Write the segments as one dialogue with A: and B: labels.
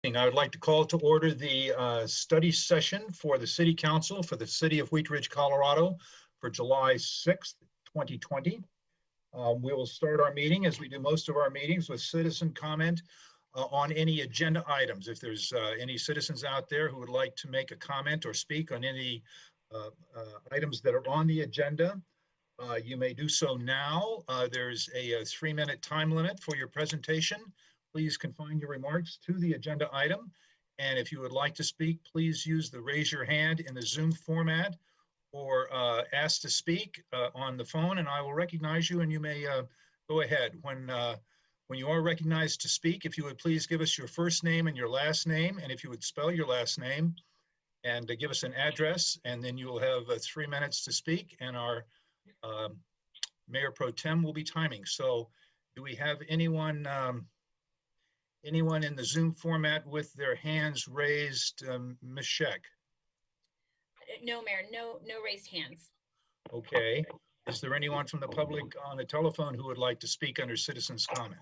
A: I would like to call to order the study session for the City Council for the City of Wheat Ridge, Colorado for July 6th, 2020. We will start our meeting, as we do most of our meetings, with citizen comment on any agenda items. If there's any citizens out there who would like to make a comment or speak on any items that are on the agenda, you may do so now. There's a 3-minute time limit for your presentation. Please confine your remarks to the agenda item. And if you would like to speak, please use the raise your hand in the Zoom format or ask to speak on the phone, and I will recognize you and you may go ahead. When you are recognized to speak, if you would please give us your first name and your last name, and if you would spell your last name and give us an address, and then you will have 3 minutes to speak, and our Mayor Pro Tem will be timing. So do we have anyone in the Zoom format with their hands raised? Ms. Scheck?
B: No, Mayor, no raised hands.
A: Okay. Is there anyone from the public on the telephone who would like to speak under citizens' comment?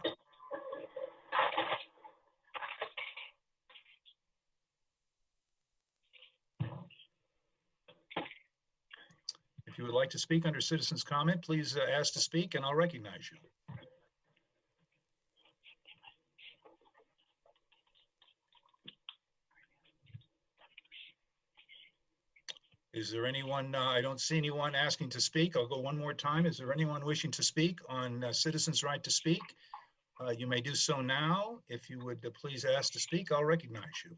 A: If you would like to speak under citizens' comment, please ask to speak and I'll recognize you. Is there anyone? I don't see anyone asking to speak. I'll go one more time. Is there anyone wishing to speak on citizens' right to speak? You may do so now. If you would please ask to speak, I'll recognize you.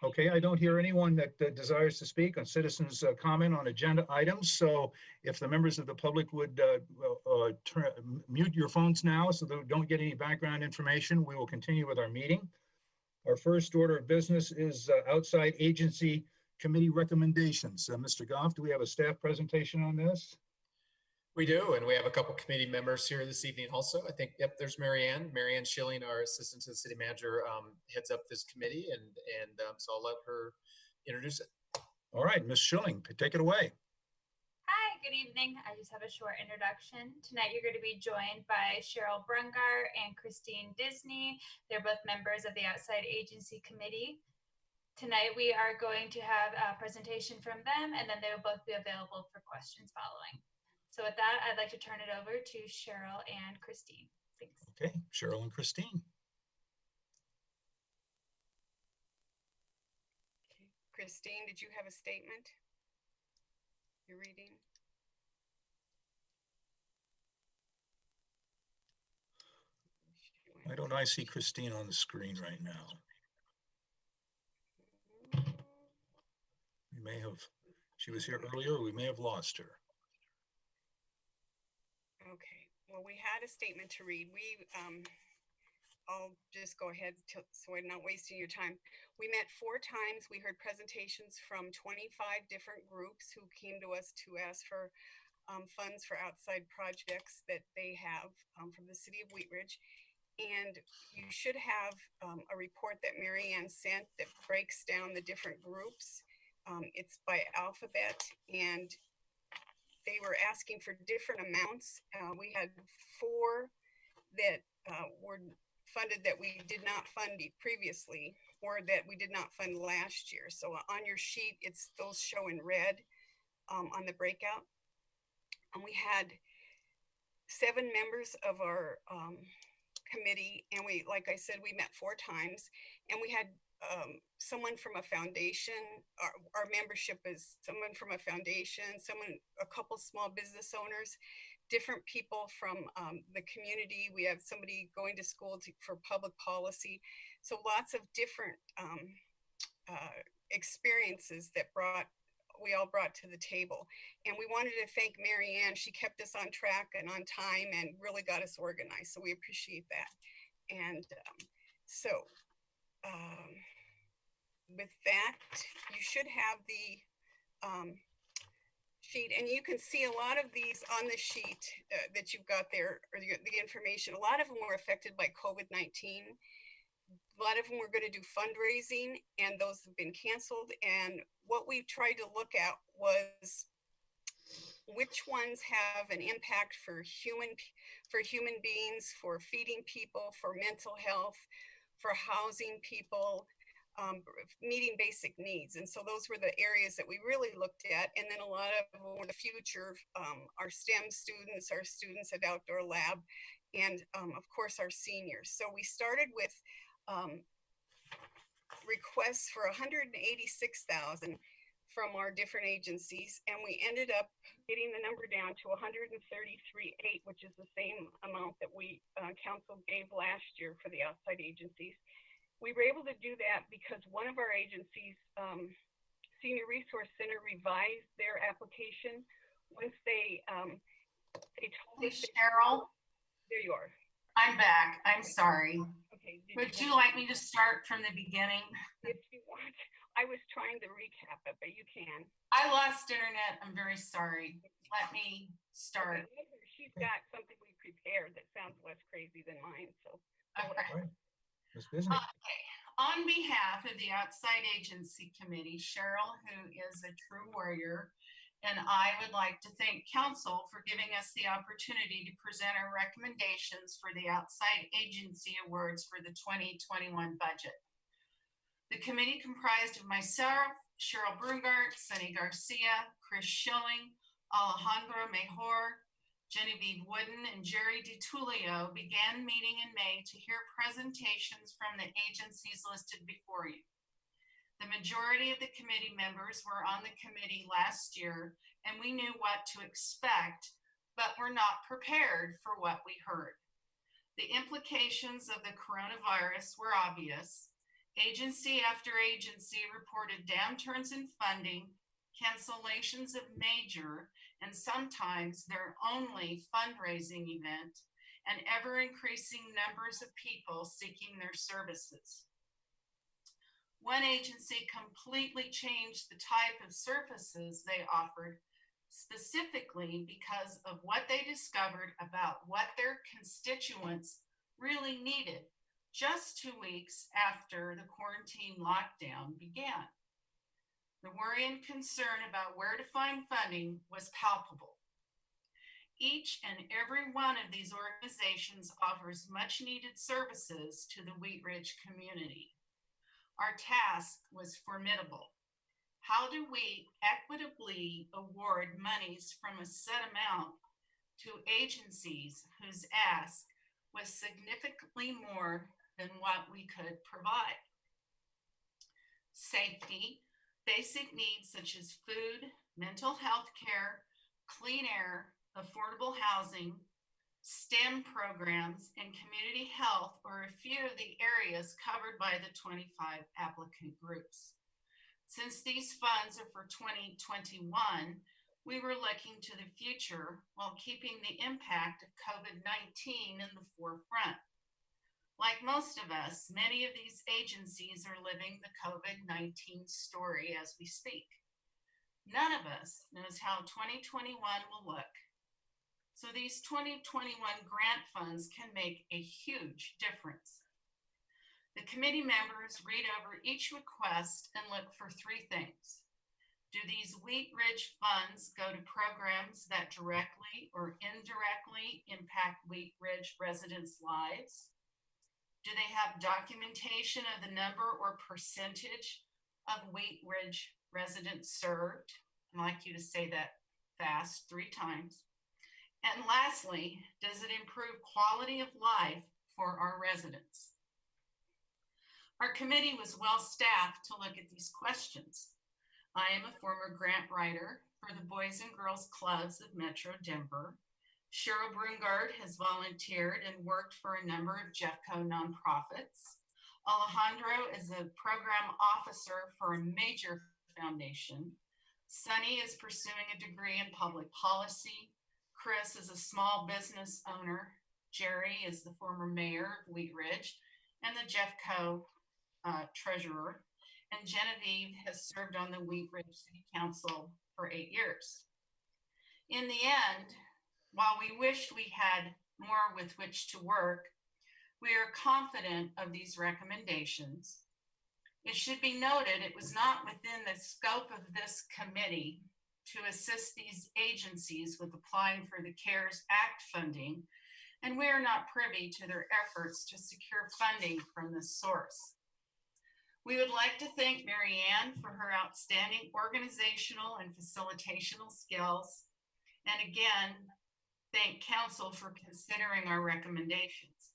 A: Okay, I don't hear anyone that desires to speak on citizens' comment on agenda items. So if the members of the public would mute your phones now so that we don't get any background information, we will continue with our meeting. Our first order of business is outside agency committee recommendations. Mr. Goff, do we have a staff presentation on this?
C: We do, and we have a couple committee members here this evening also. I think, yep, there's Marianne Schilling, our assistant to the city manager, heads up this committee, and so I'll let her introduce it.
A: All right, Ms. Schilling, take it away.
D: Hi, good evening. I just have a short introduction. Tonight you're going to be joined by Cheryl Brungar and Christine Disney. They're both members of the Outside Agency Committee. Tonight we are going to have a presentation from them, and then they will both be available for questions following. So with that, I'd like to turn it over to Cheryl and Christine. Thanks.
A: Okay, Cheryl and Christine.
E: Okay. Christine, did you have a statement you're reading?
A: Why don't I see Christine on the screen right now? We may have, she was here earlier, we may have lost her.
E: Okay, well, we had a statement to read. I'll just go ahead so I'm not wasting your time. We met 4 times. We heard presentations from 25 different groups who came to us to ask for funds for outside projects that they have from the city of Wheat Ridge. And you should have a report that Marianne sent that breaks down the different groups. It's by alphabet, and they were asking for different amounts. We had 4 that were funded that we did not fund previously, or that we did not fund last year. So on your sheet, it's those show in red on the breakout. And we had 7 members of our committee, and we, like I said, we met 4 times, and we had someone from a foundation. Our membership is someone from a foundation, a couple small business owners, different people from the community. We have somebody going to school for public policy. So lots of different experiences that we all brought to the table. And we wanted to thank Marianne. She kept us on track and on time and really got us organized. So we appreciate that. And with that, you should have the sheet, and you can see a lot of these on the sheet that you've got there, or the information. A lot of them were affected by COVID-19. A lot of them were going to do fundraising, and those have been canceled. And what we tried to look at was which ones have an impact for human beings, for feeding people, for mental health, for housing people, meeting basic needs. And so those were the areas that we really looked at. And then a lot of them were the future, our STEM students, our students at Outdoor Lab, and of course our seniors. So we started with requests for 186,000 from our different agencies, and we ended up getting the number down to 133.8, which is the same amount that we council gave last year for the outside agencies. We were able to do that because one of our agencies, Senior Resource Center, revised their application once they told
F: Hey,
E: us.
F: Cheryl,
E: There you are.
F: I'm back. I'm sorry.
E: Okay.
F: Would you like me to start from the beginning?
E: If you want, I was trying to recap it, but you can.
F: I lost internet. I'm very sorry. Let me start.
E: Okay. She's got something we prepared that sounds less crazy than mine. So.
F: Okay.
A: Ms. Disney.
F: Okay. On behalf of the Outside Agency Committee, Cheryl, who is a true warrior, and I would like to thank Council for giving us the opportunity to present our recommendations for the Outside Agency Awards for the 2021 budget. The committee comprised of myself, Cheryl Brungart, Sunny Garcia, Chris Schilling, Alejandro Mejor, Genevieve Wooden, and Jerry DiTullio began meeting in May to hear presentations from the agencies listed before you. The majority of the committee members were on the committee last year, and we knew what to expect, but were not prepared for what we heard. The implications of the coronavirus were obvious. Agency after agency reported downturns in funding, cancellations of major, and sometimes their only fundraising event, and ever-increasing numbers of people seeking their services. One agency completely changed the type of services they offered, specifically because of what they discovered about what their constituents really needed just 2 weeks after the quarantine lockdown began. The worry and concern about where to find funding was palpable. Each and every one of these organizations offers much needed services to the Wheat Ridge community. Our task was formidable. How do we equitably award monies from a set amount to agencies whose ask was significantly more than what we could provide? Safety, basic needs such as food, mental health care, clean air, affordable housing, STEM programs, and community health are a few of the areas covered by the 25 applicant groups. Since these funds are for 2021, we were looking to the future while keeping the impact of COVID-19 in the forefront. Like most of us, many of these agencies are living the COVID-19 story as we speak. None of us knows how 2021 will look. So these 2021 grant funds can make a huge difference. The committee members read over each request and look for three things. Do these Wheat Ridge funds go to programs that directly or indirectly impact Wheat Ridge residents' lives? Do they have documentation of the number or percentage of Wheat Ridge residents served? I'd like you to say that fast 3 times. And lastly, does it improve quality of life for our residents? Our committee was well staffed to look at these questions. I am a former grant writer for the Boys and Girls Clubs of Metro Denver. Cheryl Brungart has volunteered and worked for a number of Jeffco nonprofits. Alejandro is a program officer for a major foundation. Sunny is pursuing a degree in public policy. Chris is a small business owner. Jerry is the former mayor of Wheat Ridge and the Jeffco treasurer. And Genevieve has served on the Wheat Ridge City Council for 8 years. In the end, while we wished we had more with which to work, we are confident of these recommendations. It should be noted it was not within the scope of this committee to assist these agencies with applying for the CARES Act funding, and we are not privy to their efforts to secure funding from this source. We would like to thank Mary Ann for her outstanding organizational and facilitational skills, and again, thank council for considering our recommendations.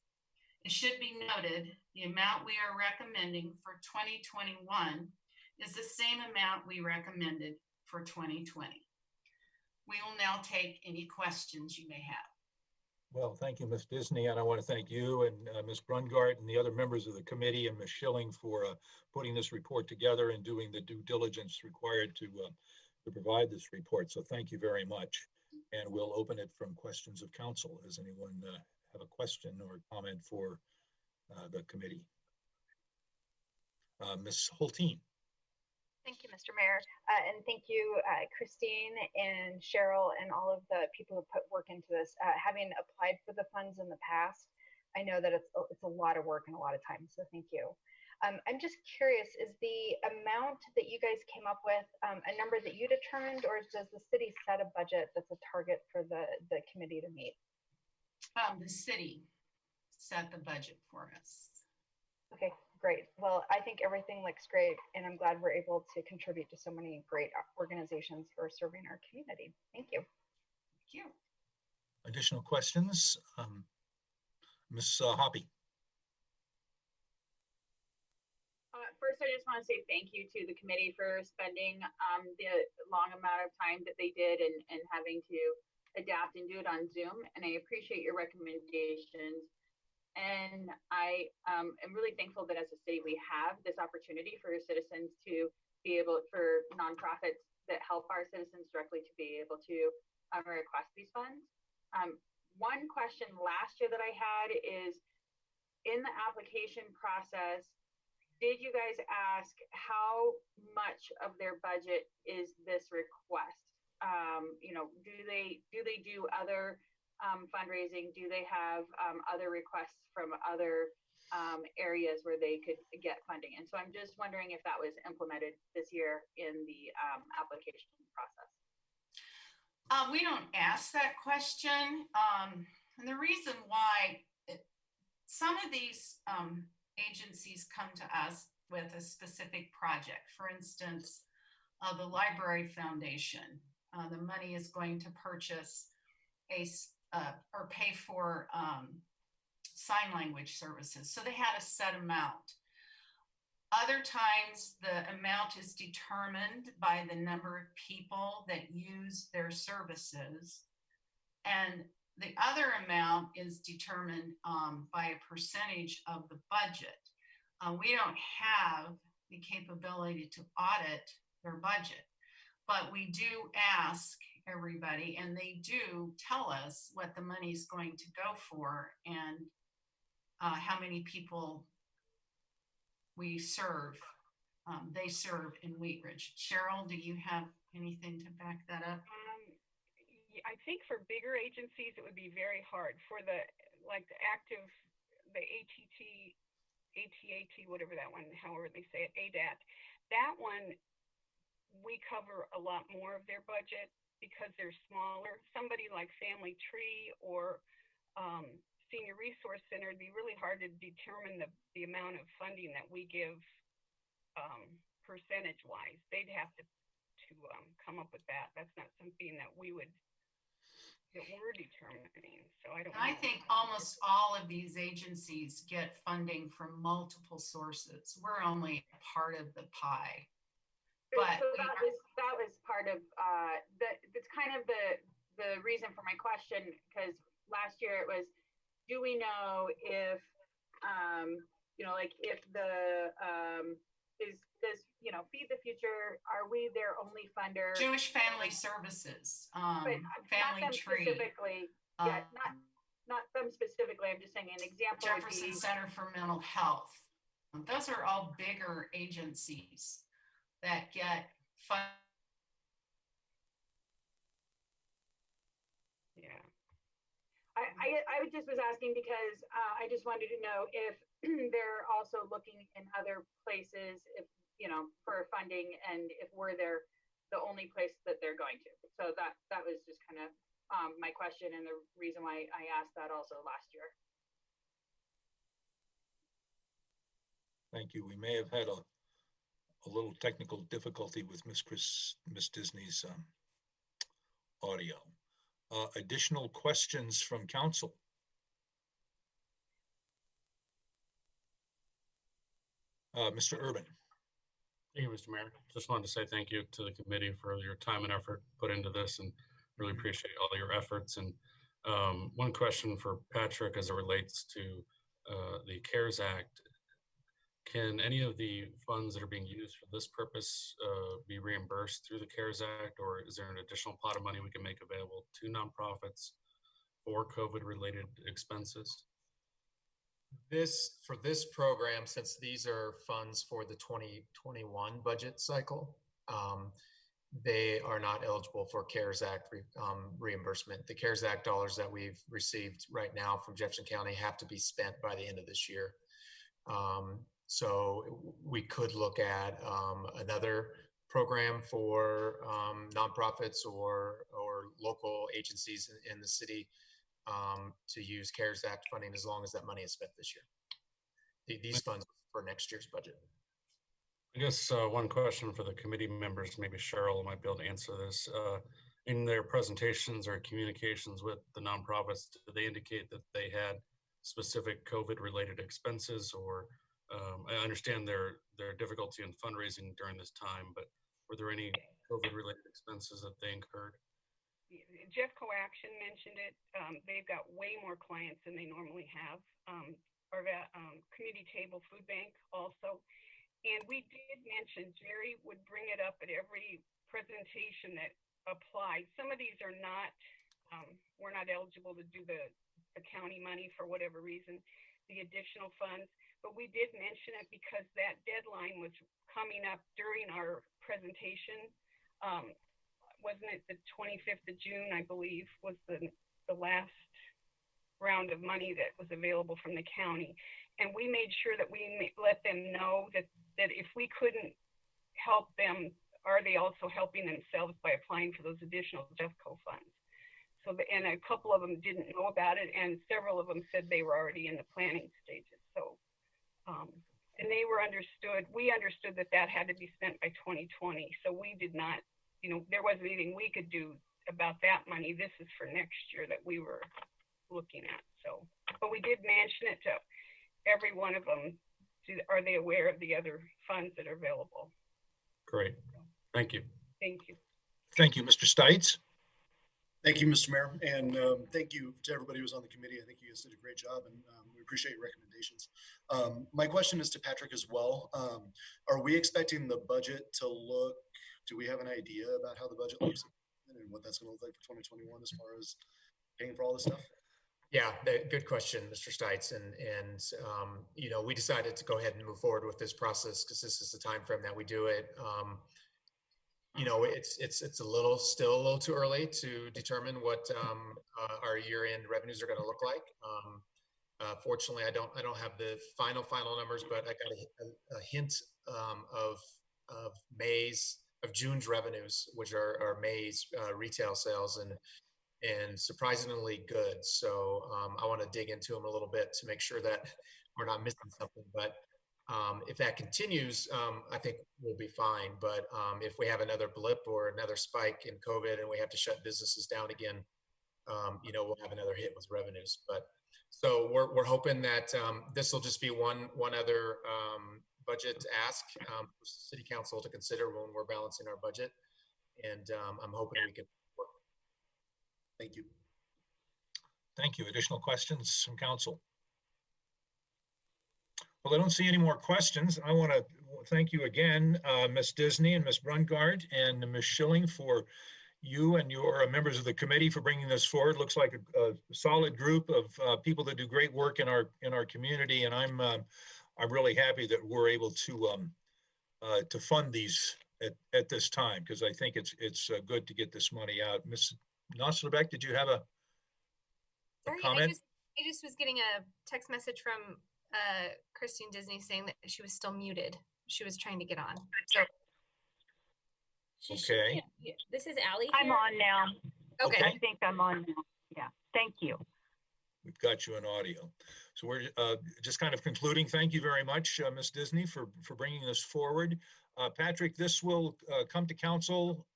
F: It should be noted, the amount we are recommending for 2021 is the same amount we recommended for 2020. We will now take any questions you may have.
A: Well, thank you, Ms. Disney, and I want to thank you and Ms. Brungart and the other members of the committee and Ms. Schilling for putting this report together and doing the due diligence required to provide this report. So thank you very much. And we'll open it from questions of council. Does anyone have a question or comment for the committee? Ms. Hulteen.
G: Thank you, Mr. Mayor. And thank you, Christine and Cheryl and all of the people who put work into this. Having applied for the funds in the past, I know that it's a lot of work and a lot of time, so thank you. I'm just curious, is the amount that you guys came up with a number that you determined, or does the city set a budget that's a target for the committee to meet?
F: The city set the budget for us.
G: Okay, great. Well, I think everything looks great, and I'm glad we're able to contribute to so many great organizations for serving our community. Thank you.
F: Thank you.
A: Additional questions? Ms. Hoppy.
H: First, I just want to say thank you to the committee for spending the long amount of time that they did and having to adapt and do it on Zoom. And I appreciate your recommendations. And I am really thankful that as a city, we have this opportunity for citizens to be able, for nonprofits that help our citizens directly to be able to request these funds. One question last year that I had is, in the application process, did you guys ask how much of their budget is this request? You know, do they do other fundraising? Do they have other requests from other areas where they could get funding? And so I'm just wondering if that was implemented this year in the application process.
F: We don't ask that question. And the reason why some of these agencies come to us with a specific project. For instance, the Library Foundation, the money is going to purchase or pay for sign language services. So they had a set amount. Other times the amount is determined by the number of people that use their services. And the other amount is determined by a percentage of the budget. We don't have the capability to audit their budget, but we do ask everybody, and they do tell us what the money is going to go for and how many people we serve. They serve in Wheat Ridge. Cheryl, do you have anything to back that up?
E: I think for bigger agencies, it would be very hard. For the ATT, whatever that one, however they say it, ADAT, that one, we cover a lot more of their budget because they're smaller. Somebody like Family Tree or Senior Resource Center, it'd be really hard to determine the amount of funding that we give percentage-wise. They'd have to come up with that. That's not something that we're determining. So I don't know.
F: I think almost all of these agencies get funding from multiple sources. We're only a part of the pie. But
H: so that was part of that's kind of the reason for my question, because last year it was, do we know if if the does Feed the Future, are we their only funder?
F: Jewish Family Services,
H: but
F: Family
H: not them
F: Tree,
H: specifically. Not them specifically. I'm just saying an example.
F: Jefferson Center for Mental Health. Those are all bigger agencies that get funding.
H: Yeah. I just was asking because I just wanted to know if they're also looking in other places, if for funding, and if we're their the only place that they're going to. So that was just kind of my question and the reason why I asked that also last year.
A: Thank you. We may have had a little technical difficulty with Miss Disney's audio. Additional questions from council? Mr. Urban.
I: Thank you, Mr. Mayor. Just wanted to say thank you to the committee for your time and effort put into this, and really appreciate all your efforts. And one question for Patrick as it relates to the CARES Act. Can any of the funds that are being used for this purpose be reimbursed through the CARES Act, or is there an additional pot of money we can make available to nonprofits for COVID-related expenses?
C: For this program, since these are funds for the 2021 budget cycle, they are not eligible for CARES Act reimbursement. The CARES Act dollars that we've received right now from Jefferson County have to be spent by the end of this year. So we could look at another program for nonprofits or local agencies in the city to use CARES Act funding as long as that money is spent this year. These funds for next year's budget.
I: I guess one question for the committee members, maybe Cheryl might be able to answer this. In their presentations or communications with the nonprofits, did they indicate that they had specific COVID-related expenses, or I understand their difficulty in fundraising during this time, but were there any COVID-related expenses that they incurred?
E: Jeffco Action mentioned it. They've got way more clients than they normally have. Our community table food bank also. And we did mention Jerry would bring it up at every presentation that applied. Some of these are not, we're not eligible to do the county money for whatever reason, the additional funds. But we did mention it because that deadline was coming up during our presentation. Wasn't it the 25th of June, I believe, was the last round of money that was available from the county. And we made sure that we let them know that if we couldn't help them, are they also helping themselves by applying for those additional Jeffco funds? So, and a couple of them didn't know about it, and several of them said they were already in the planning stages. So, and they were understood, we understood that that had to be spent by 2020. So we did not, there wasn't anything we could do about that money. This is for next year that we were looking at. So, but we did mention it to every one of them. Are they aware of the other funds that are available?
I: Great. Thank you.
E: Thank you.
A: Thank you, Mr. Stites.
J: Thank you, Mr. Mayor, and thank you to everybody who was on the committee. I think you guys did a great job, and we appreciate your recommendations. My question is to Patrick as well. Are we expecting the budget to look, do we have an idea about how the budget looks and what that's going to look like for 2021 as far as paying for all this stuff?
C: Yeah, good question, Mr. Stites. And we decided to go ahead and move forward with this process because this is the time frame that we do it. It's still a little too early to determine what our year-end revenues are going to look like. Fortunately, I don't have the final numbers, but I got a hint of June's revenues, which are May's retail sales, and surprisingly good. So I want to dig into them a little bit to make sure that we're not missing something. But if that continues, I think we'll be fine. But if we have another blip or another spike in COVID and we have to shut businesses down again, we'll have another hit with revenues. But so we're hoping that this will just be one other budget ask for City Council to consider when we're balancing our budget. And I'm hoping we can work.
J: Thank you.
A: Thank you. Additional questions from council? Well, I don't see any more questions. I want to thank you again, Ms. Disney and Ms. Brungard and Ms. Schilling, for you and your members of the committee for bringing this forward. Looks like a solid group of people that do great work in our community, and I'm really happy that we're able to fund these at this time, because I think it's good to get this money out. Ms. Noslerbeck, did you have a comment?
B: I just was getting a text message from Christine Disney saying that she was still muted. She was trying to get on. So
A: Okay.
B: This is Ally
K: I'm
B: here.
K: on now.
B: Okay.
K: I think I'm on now. Yeah, thank you.
A: We've got you in audio. So we're just kind of concluding. Thank you very much, Ms. Disney, for bringing this forward. Patrick, this will come to council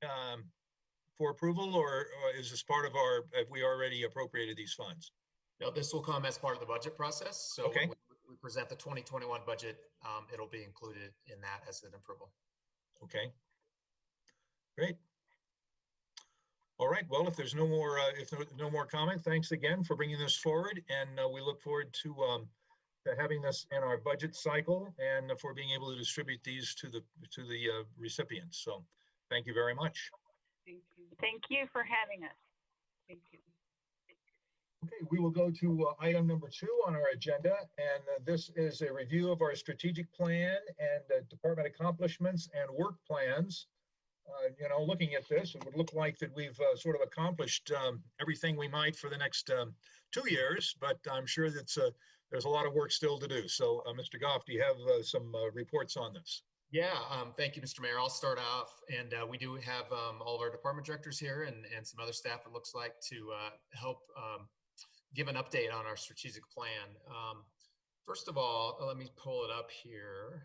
A: for approval, or is this part of our, have we already appropriated these funds?
C: No, this will come as part of the budget process. So
A: Okay.
C: when we present the 2021 budget, it'll be included in that as an approval.
A: Okay. Great. All right. Well, if there's no more, no more comment, thanks again for bringing this forward, and we look forward to having this in our budget cycle and for being able to distribute these to the recipients. So, thank you very much.
E: Thank you.
K: Thank you for having us.
E: Thank you.
A: Okay, we will go to item number 2 on our agenda, and this is a review of our strategic plan and department accomplishments and work plans. You know, looking at this, it would look like that we've sort of accomplished everything we might for the next 2 years, but I'm sure that there's a lot of work still to do. So, Mr. Goff, do you have some reports on this?
C: Yeah, thank you, Mr. Mayor. I'll start off, and we do have all of our department directors here and some other staff, it looks like, to help give an update on our strategic plan. First of all, let me pull it up here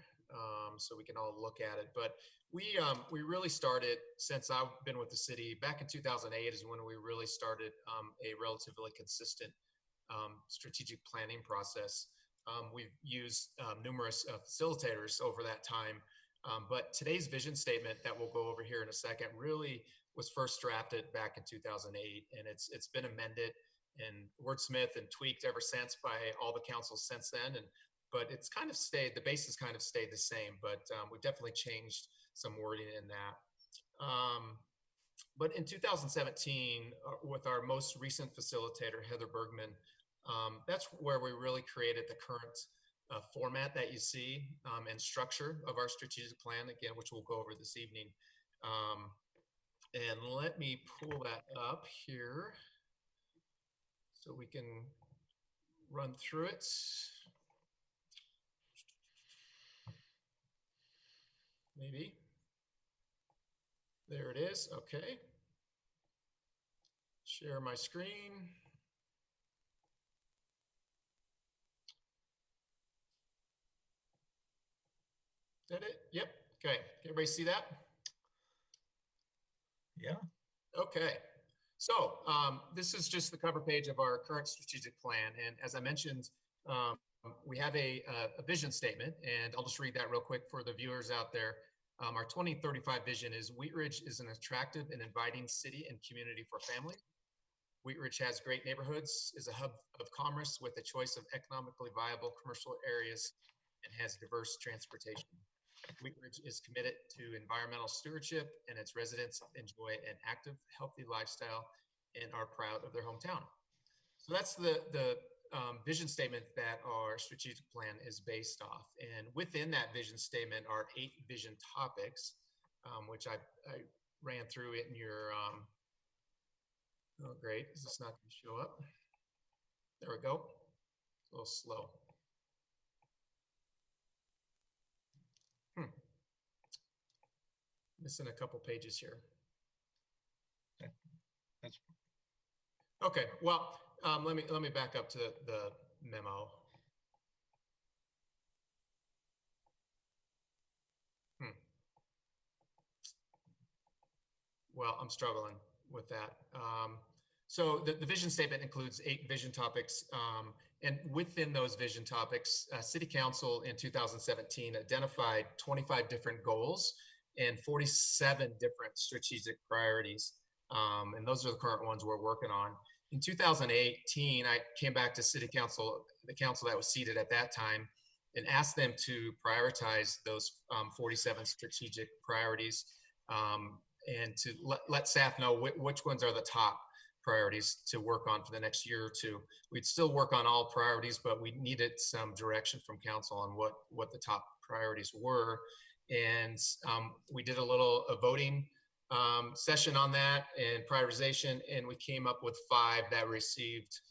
C: so we can all look at it. But we really started, since I've been with the city, back in 2008 is when we really started a relatively consistent strategic planning process. We've used numerous facilitators over that time, but today's vision statement that we'll go over here in a second really was first drafted back in 2008, and it's been amended and wordsmithed and tweaked ever since by all the councils since then. But it's kind of stayed, the base has kind of stayed the same, but we've definitely changed some wording in that. But in 2017, with our most recent facilitator, Heather Bergman, that's where we really created the current format that you see and structure of our strategic plan, again, which we'll go over this evening. And let me pull that up here so we can run through it. Maybe. There it is. Okay. Share my screen. Is that it? Yep. Okay. Can everybody see that?
A: Yeah.
C: Okay. So this is just the cover page of our current strategic plan. And as I mentioned, we have a vision statement, and I'll just read that real quick for the viewers out there. Our 2035 vision is Wheat Ridge is an attractive and inviting city and community for families. Wheat Ridge has great neighborhoods, is a hub of commerce with a choice of economically viable commercial areas, and has diverse transportation. Wheat Ridge is committed to environmental stewardship, and its residents enjoy an active, healthy lifestyle and are proud of their hometown. So that's the vision statement that our strategic plan is based off. And within that vision statement are 8 vision topics, which I ran through it in your, oh great, is this not going to show up? There we go, a little slow. Missing a couple pages here.
A: That's
C: okay. Well, let me back up to the memo. Well, I'm struggling with that. So the vision statement includes 8 vision topics, and within those vision topics, City Council in 2017 identified 25 different goals and 47 different strategic priorities. And those are the current ones we're working on. In 2018, I came back to City Council, the council that was seated at that time, and asked them to prioritize those 47 strategic priorities and to let staff know which ones are the top priorities to work on for the next year or two. We'd still work on all priorities, but we needed some direction from council on what the top priorities were. And we did a voting session on that and prioritization, and we came up with 5 that received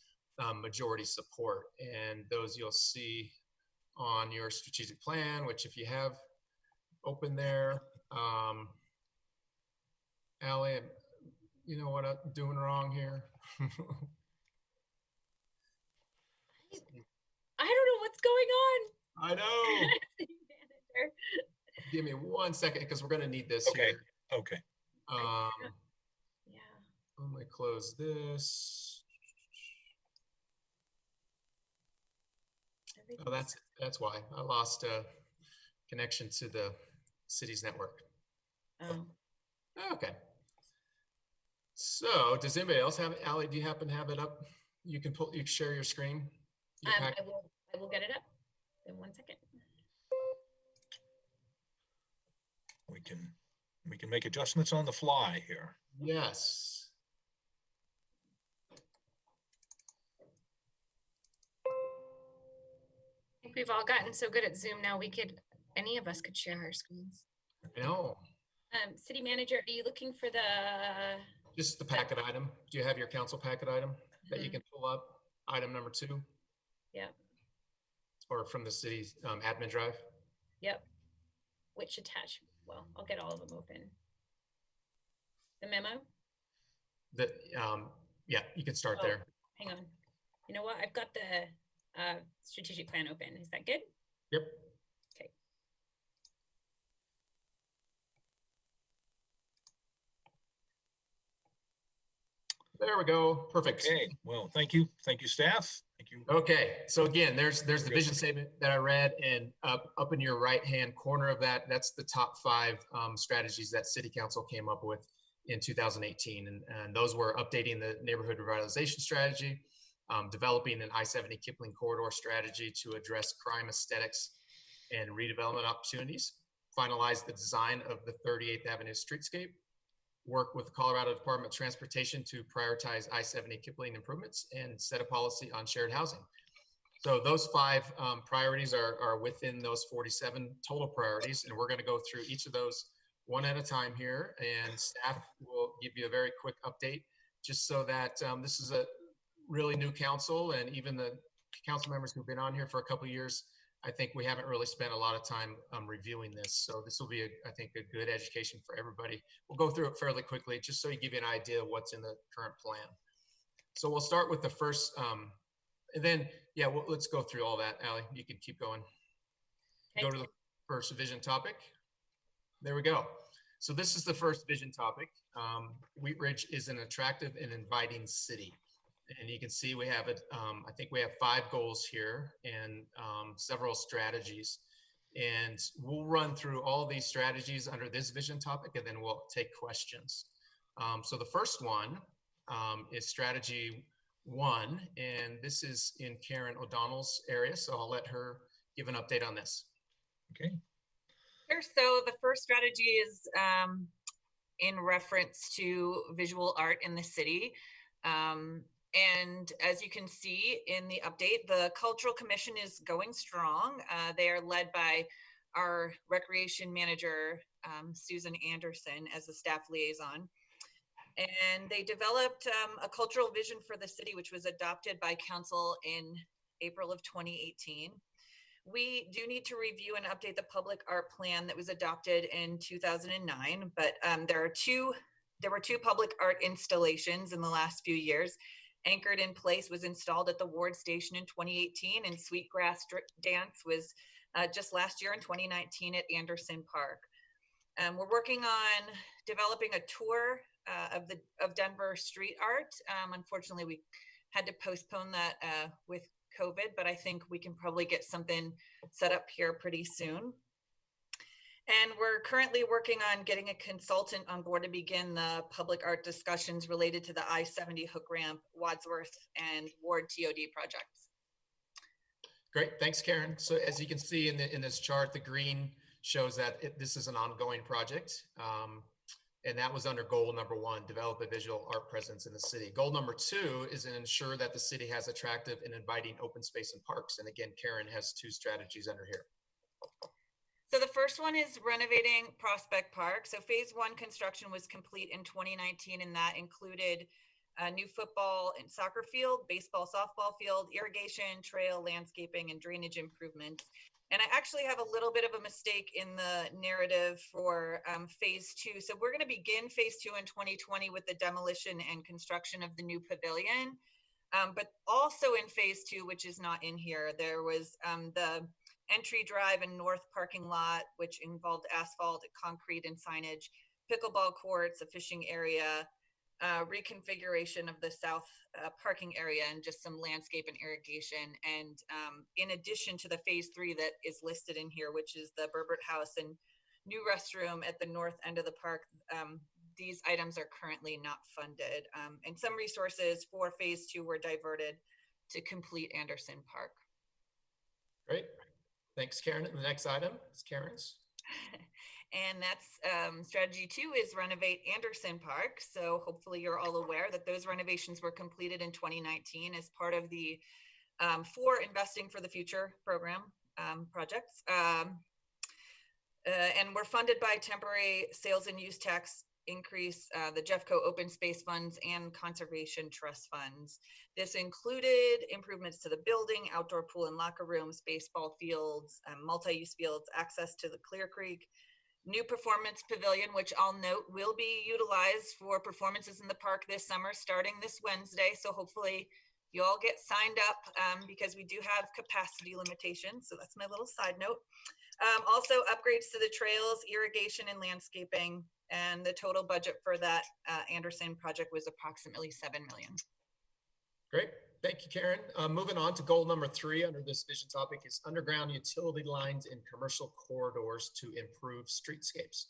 C: majority support. And those you'll see on your strategic plan, which if you have open there, Ally, you know what I'm doing wrong here?
B: I don't know what's going on.
C: I know.
B: City manager.
C: Give me 1 second because we're gonna need this
A: Okay,
C: here.
A: okay.
B: Yeah.
C: Let me close this. Oh, that's why I lost connection to the city's network.
B: Oh.
C: Okay. So does anybody else have it? Ally, do you happen to have it up? You can share your screen. Your pack-
B: I will get it up in 1 second.
A: We can make adjustments on the fly here.
C: Yes.
B: I think we've all gotten so good at Zoom now, any of us could share our screens.
C: I know.
B: City manager, are you looking for the,
C: Just the packet item. Do you have your council packet item that you can pull up? Item number 2?
B: Yep.
C: Or from the city's admin drive?
B: Yep. Which attach, well, I'll get all of them open. The memo?
C: Yeah, you can start
B: Oh.
C: there.
B: Hang on. You know what? I've got the strategic plan open. Is that good?
C: Yep.
B: Okay.
C: There we go. Perfect.
A: Okay, well, thank you. Thank you, staff. Thank you.
C: Okay, so again, there's the vision statement that I read, and up in your right-hand corner of that, that's the top 5 strategies that City Council came up with in 2018. And those were updating the neighborhood revitalization strategy, developing an I-70 Kipling corridor strategy to address crime aesthetics and redevelopment opportunities, finalize the design of the 38th Avenue streetscape, work with the Colorado Department of Transportation to prioritize I-70 Kipling improvements, and set a policy on shared housing. So those 5 priorities are within those 47 total priorities, and we're going to go through each of those one at a time here, and staff will give you a very quick update, just so that this is a really new council, and even the council members who've been on here for a couple of years, I think we haven't really spent a lot of time reviewing this. So this will be, I think, a good education for everybody. We'll go through it fairly quickly, just so you give you an idea of what's in the current plan. So we'll start with the first, and then, yeah, let's go through all that. Ally, you can keep going. Go to the first vision topic. There we go. So this is the first vision topic. Wheat Ridge is an attractive and inviting city. And you can see we have it, I think we have 5 goals here and several strategies. And we'll run through all these strategies under this vision topic, and then we'll take questions. So the first one is strategy 1, and this is in Karen O'Donnell's area. So I'll let her give an update on this.
A: Okay.
L: Sure. So the first strategy is in reference to visual art in the city. And as you can see in the update, the Cultural Commission is going strong. They are led by our recreation manager, Susan Anderson, as the staff liaison. And they developed a cultural vision for the city, which was adopted by council in April of 2018. We do need to review and update the public art plan that was adopted in 2009, but there were two public art installations in the last few years. Anchored in Place was installed at the Ward Station in 2018, and Sweetgrass Dance was just last year in 2019 at Anderson Park. We're working on developing a tour of Denver street art. Unfortunately, we had to postpone that with COVID, but I think we can probably get something set up here pretty soon. And we're currently working on getting a consultant on board to begin the public art discussions related to the I-70 hook ramp, Wadsworth, and Ward TOD projects.
C: Great, thanks, Karen. So as you can see in this chart, the green shows that this is an ongoing project. And that was under goal number 1, develop a visual art presence in the city. Goal number 2 is to ensure that the city has attractive and inviting open space and parks. And again, Karen has 2 strategies under here.
L: So the first one is renovating Prospect Park. So phase 1 construction was complete in 2019, and that included a new football and soccer field, baseball, softball field, irrigation, trail, landscaping, and drainage improvements. And I actually have a little bit of a mistake in the narrative for phase 2. So we're going to begin phase 2 in 2020 with the demolition and construction of the new pavilion. But also in phase 2, which is not in here, there was the entry drive and north parking lot, which involved asphalt, concrete, and signage, pickleball courts, a fishing area, reconfiguration of the south parking area, and just some landscape and irrigation. And in addition to the phase 3 that is listed in here, which is the Berbert House and new restroom at the north end of the park, these items are currently not funded. And some resources for phase 2 were diverted to complete Anderson Park.
C: Great. Thanks, Karen. The next item is Karen's.
L: And that's strategy 2 is renovate Anderson Park. So hopefully you're all aware that those renovations were completed in 2019 as part of the for Investing for the Future program projects. And were funded by temporary sales and use tax increase, the Jeffco open space funds, and conservation trust funds. This included improvements to the building, outdoor pool and locker rooms, baseball fields, multi-use fields, access to the Clear Creek, new performance pavilion, which I'll note will be utilized for performances in the park this summer, starting this Wednesday. So hopefully you all get signed up because we do have capacity limitations. So that's my little side note. Also upgrades to the trails, irrigation, and landscaping. And the total budget for that Anderson project was approximately $7 million.
C: Great. Thank you, Karen. Moving on to goal number 3 under this vision topic is underground utility lines in commercial corridors to improve streetscapes.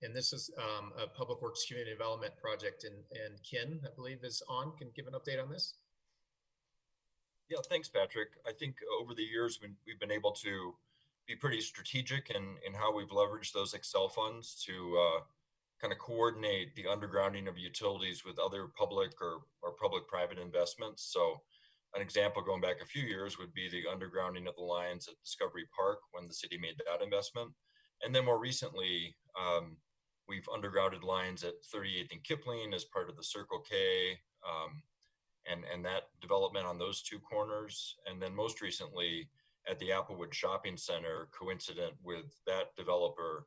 C: And this is a Public Works Community Development project, and Ken, I believe, is on. Can you give an update on this?
M: Yeah, thanks, Patrick. I think over the years, we've been able to be pretty strategic in how we've leveraged those Excel funds to kind of coordinate the undergrounding of utilities with other public or public-private investments. So an example going back a few years would be the undergrounding of the lines at Discovery Park when the city made that investment. And then more recently, we've undergrounded lines at 38th and Kipling as part of the Circle K and that development on those 2 corners. And then most recently at the Applewood Shopping Center, coincident with that developer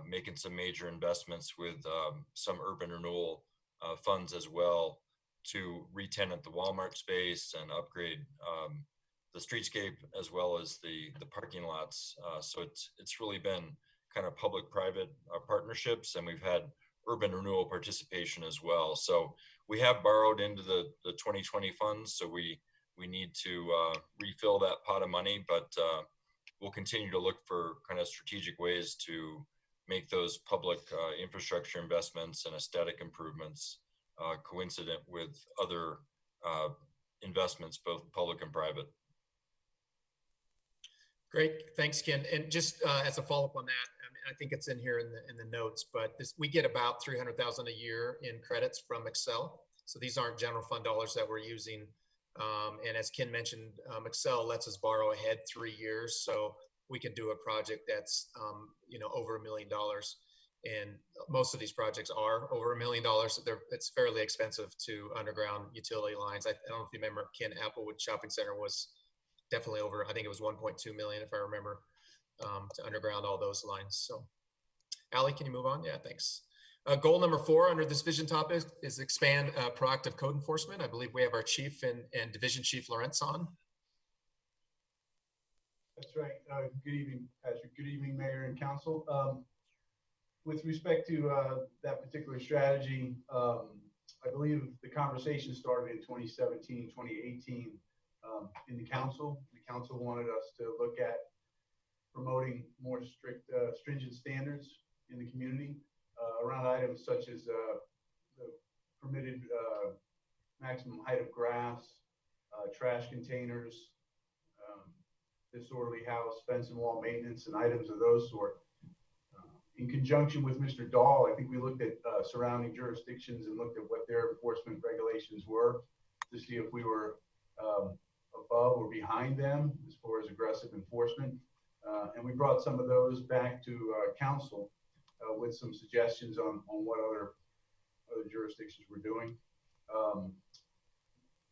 M: making some major investments with some urban renewal funds as well to re-tenant the Walmart space and upgrade the streetscape as well as the parking lots. So it's really been kind of public-private partnerships, and we've had urban renewal participation as well. So we have borrowed into the 2020 funds, so we need to refill that pot of money, but we'll continue to look for kind of strategic ways to make those public infrastructure investments and aesthetic improvements coincident with other investments, both public and private.
C: Great, thanks, Ken. And just as a follow-up on that, I think it's in here in the notes, but we get about $300,000 a year in credits from Excel. So these aren't general fund dollars that we're using. And as Ken mentioned, Excel lets us borrow ahead 3 years. So we can do a project that's, over $1 million. And most of these projects are over $1 million. It's fairly expensive to underground utility lines. I don't know if you remember, Ken, Applewood Shopping Center was definitely over, I think it was 1.2 million, if I remember, to underground all those lines. So Allie, can you move on? Yeah, thanks. Goal number 4 under this vision topic is expand proactive code enforcement. I believe we have our chief and division chief Lawrence on.
N: That's right. Good evening, Patrick. Good evening, Mayor and Council. With respect to that particular strategy, I believe the conversation started in 2017, 2018 in the council. The council wanted us to look at promoting more stringent standards in the community around items such as the permitted maximum height of grass, trash containers, disorderly house, fence and wall maintenance, and items of those sort. In conjunction with Mr. Dahl, I think we looked at surrounding jurisdictions and looked at what their enforcement regulations were to see if we were above or behind them as far as aggressive enforcement. And we brought some of those back to council with some suggestions on what other jurisdictions were doing.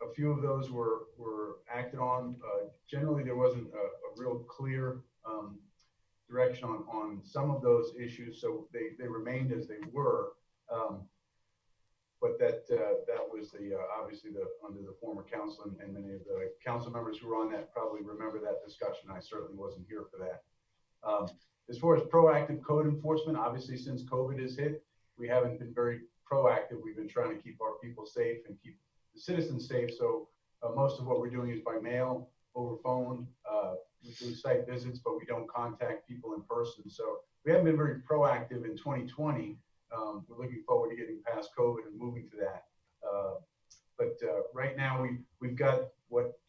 N: A few of those were acted on. Generally, there wasn't a real clear direction on some of those issues, so they remained as they were. But that was obviously under the former council, and many of the council members who were on that probably remember that discussion. I certainly wasn't here for that. As far as proactive code enforcement, obviously since COVID has hit, we haven't been very proactive. We've been trying to keep our people safe and keep the citizens safe. So most of what we're doing is by mail, over phone. We do site visits, but we don't contact people in person. So we haven't been very proactive in 2020. We're looking forward to getting past COVID and moving to that. But right now we've got what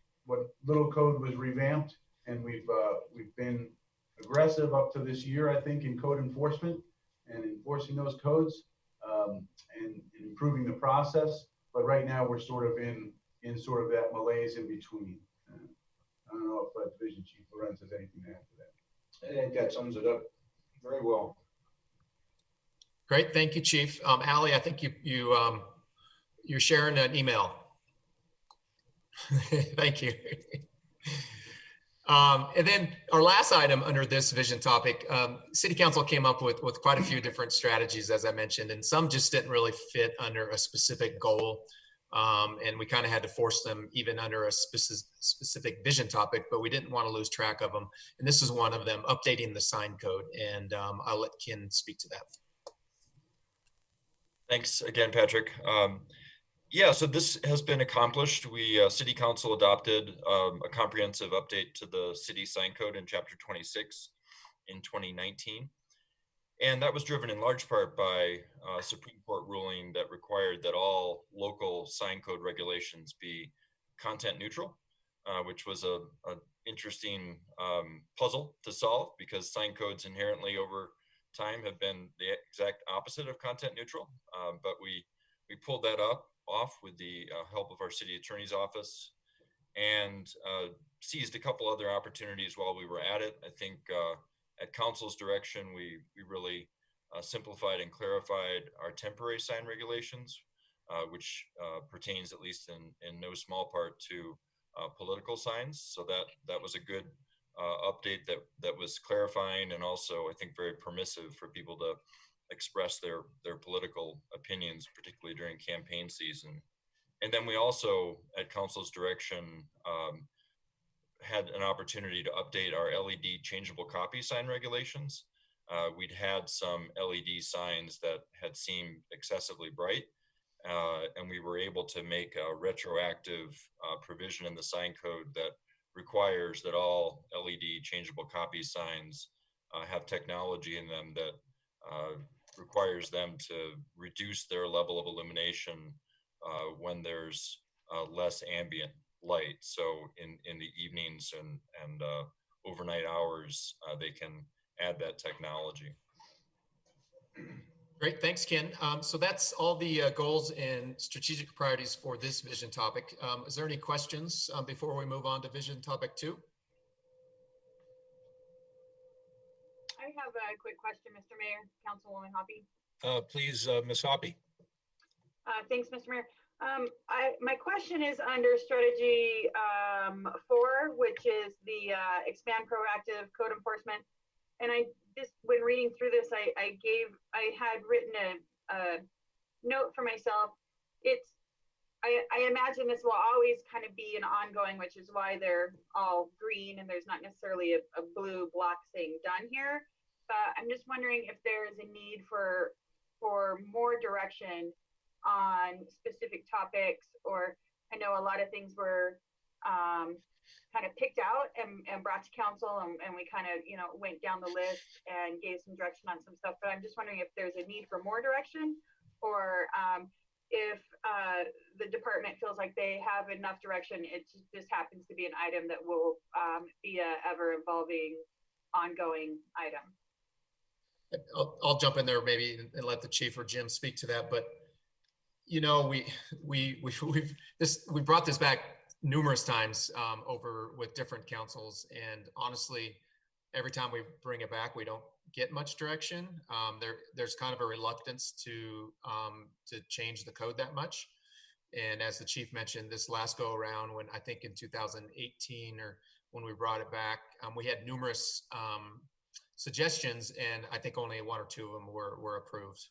N: little code was revamped, and we've been aggressive up to this year, I think, in code enforcement and enforcing those codes and improving the process. But right now we're sort of in sort of that malaise in between. I don't know if Division Chief Lorenz has anything to add to that.
A: I think that sums it up very well.
C: Great, thank you, Chief. Allie, I think you're sharing an email. Thank you. And then our last item under this vision topic, City Council came up with quite a few different strategies, as I mentioned, and some just didn't really fit under a specific goal. And we kind of had to force them even under a specific vision topic, but we didn't want to lose track of them. And this is one of them, updating the sign code. And I'll let Ken speak to that.
M: Thanks again, Patrick. Yeah, so this has been accomplished. We, City Council adopted a comprehensive update to the city sign code in Chapter 26 in 2019. And that was driven in large part by a Supreme Court ruling that required that all local sign code regulations be content neutral, which was a interesting puzzle to solve, because sign codes inherently over time have been the exact opposite of content neutral. But we pulled that off with the help of our city attorney's office, and seized a couple other opportunities while we were at it. I think at council's direction, we really simplified and clarified our temporary sign regulations, which pertains, at least in no small part, to political signs. So that was a good update that was clarifying, and also I think very permissive for people to express their political opinions, particularly during campaign season. And then we also, at council's direction, had an opportunity to update our LED changeable copy sign regulations. We'd had some LED signs that had seemed excessively bright, and we were able to make a retroactive provision in the sign code that requires that all LED changeable copy signs have technology in them that requires them to reduce their level of illumination when there's less ambient light. So in the evenings and overnight hours, they can add that technology.
C: Great, thanks, Ken. So that's all the goals and strategic priorities for this vision topic. Is there any questions before we move on to vision topic 2?
H: I have a quick question, Mr. Mayor, Councilwoman Hoppy.
A: Please, Ms. Hoppy.
H: Thanks, Mr. Mayor. My question is under strategy 4, which is the expand proactive code enforcement. And when reading through this, I had written a note for myself. I imagine this will always kind of be an ongoing, which is why they're all green and there's not necessarily a blue block thing done here. But I'm just wondering if there is a need for more direction on specific topics, or I know a lot of things were kind of picked out and brought to council, and we kind of, went down the list and gave some direction on some stuff. But I'm just wondering if there's a need for more direction, or if the department feels like they have enough direction. It just happens to be an item that will be a ever evolving, ongoing item.
C: I'll jump in there maybe and let the chief or Jim speak to that. But we brought this back numerous times over with different councils, and honestly, every time we bring it back, we don't get much direction. There's kind of a reluctance to change the code that much. And as the chief mentioned, this last go around, when I think in 2018 or when we brought it back. We had numerous suggestions, and I think only 1 or 2 of them were approved.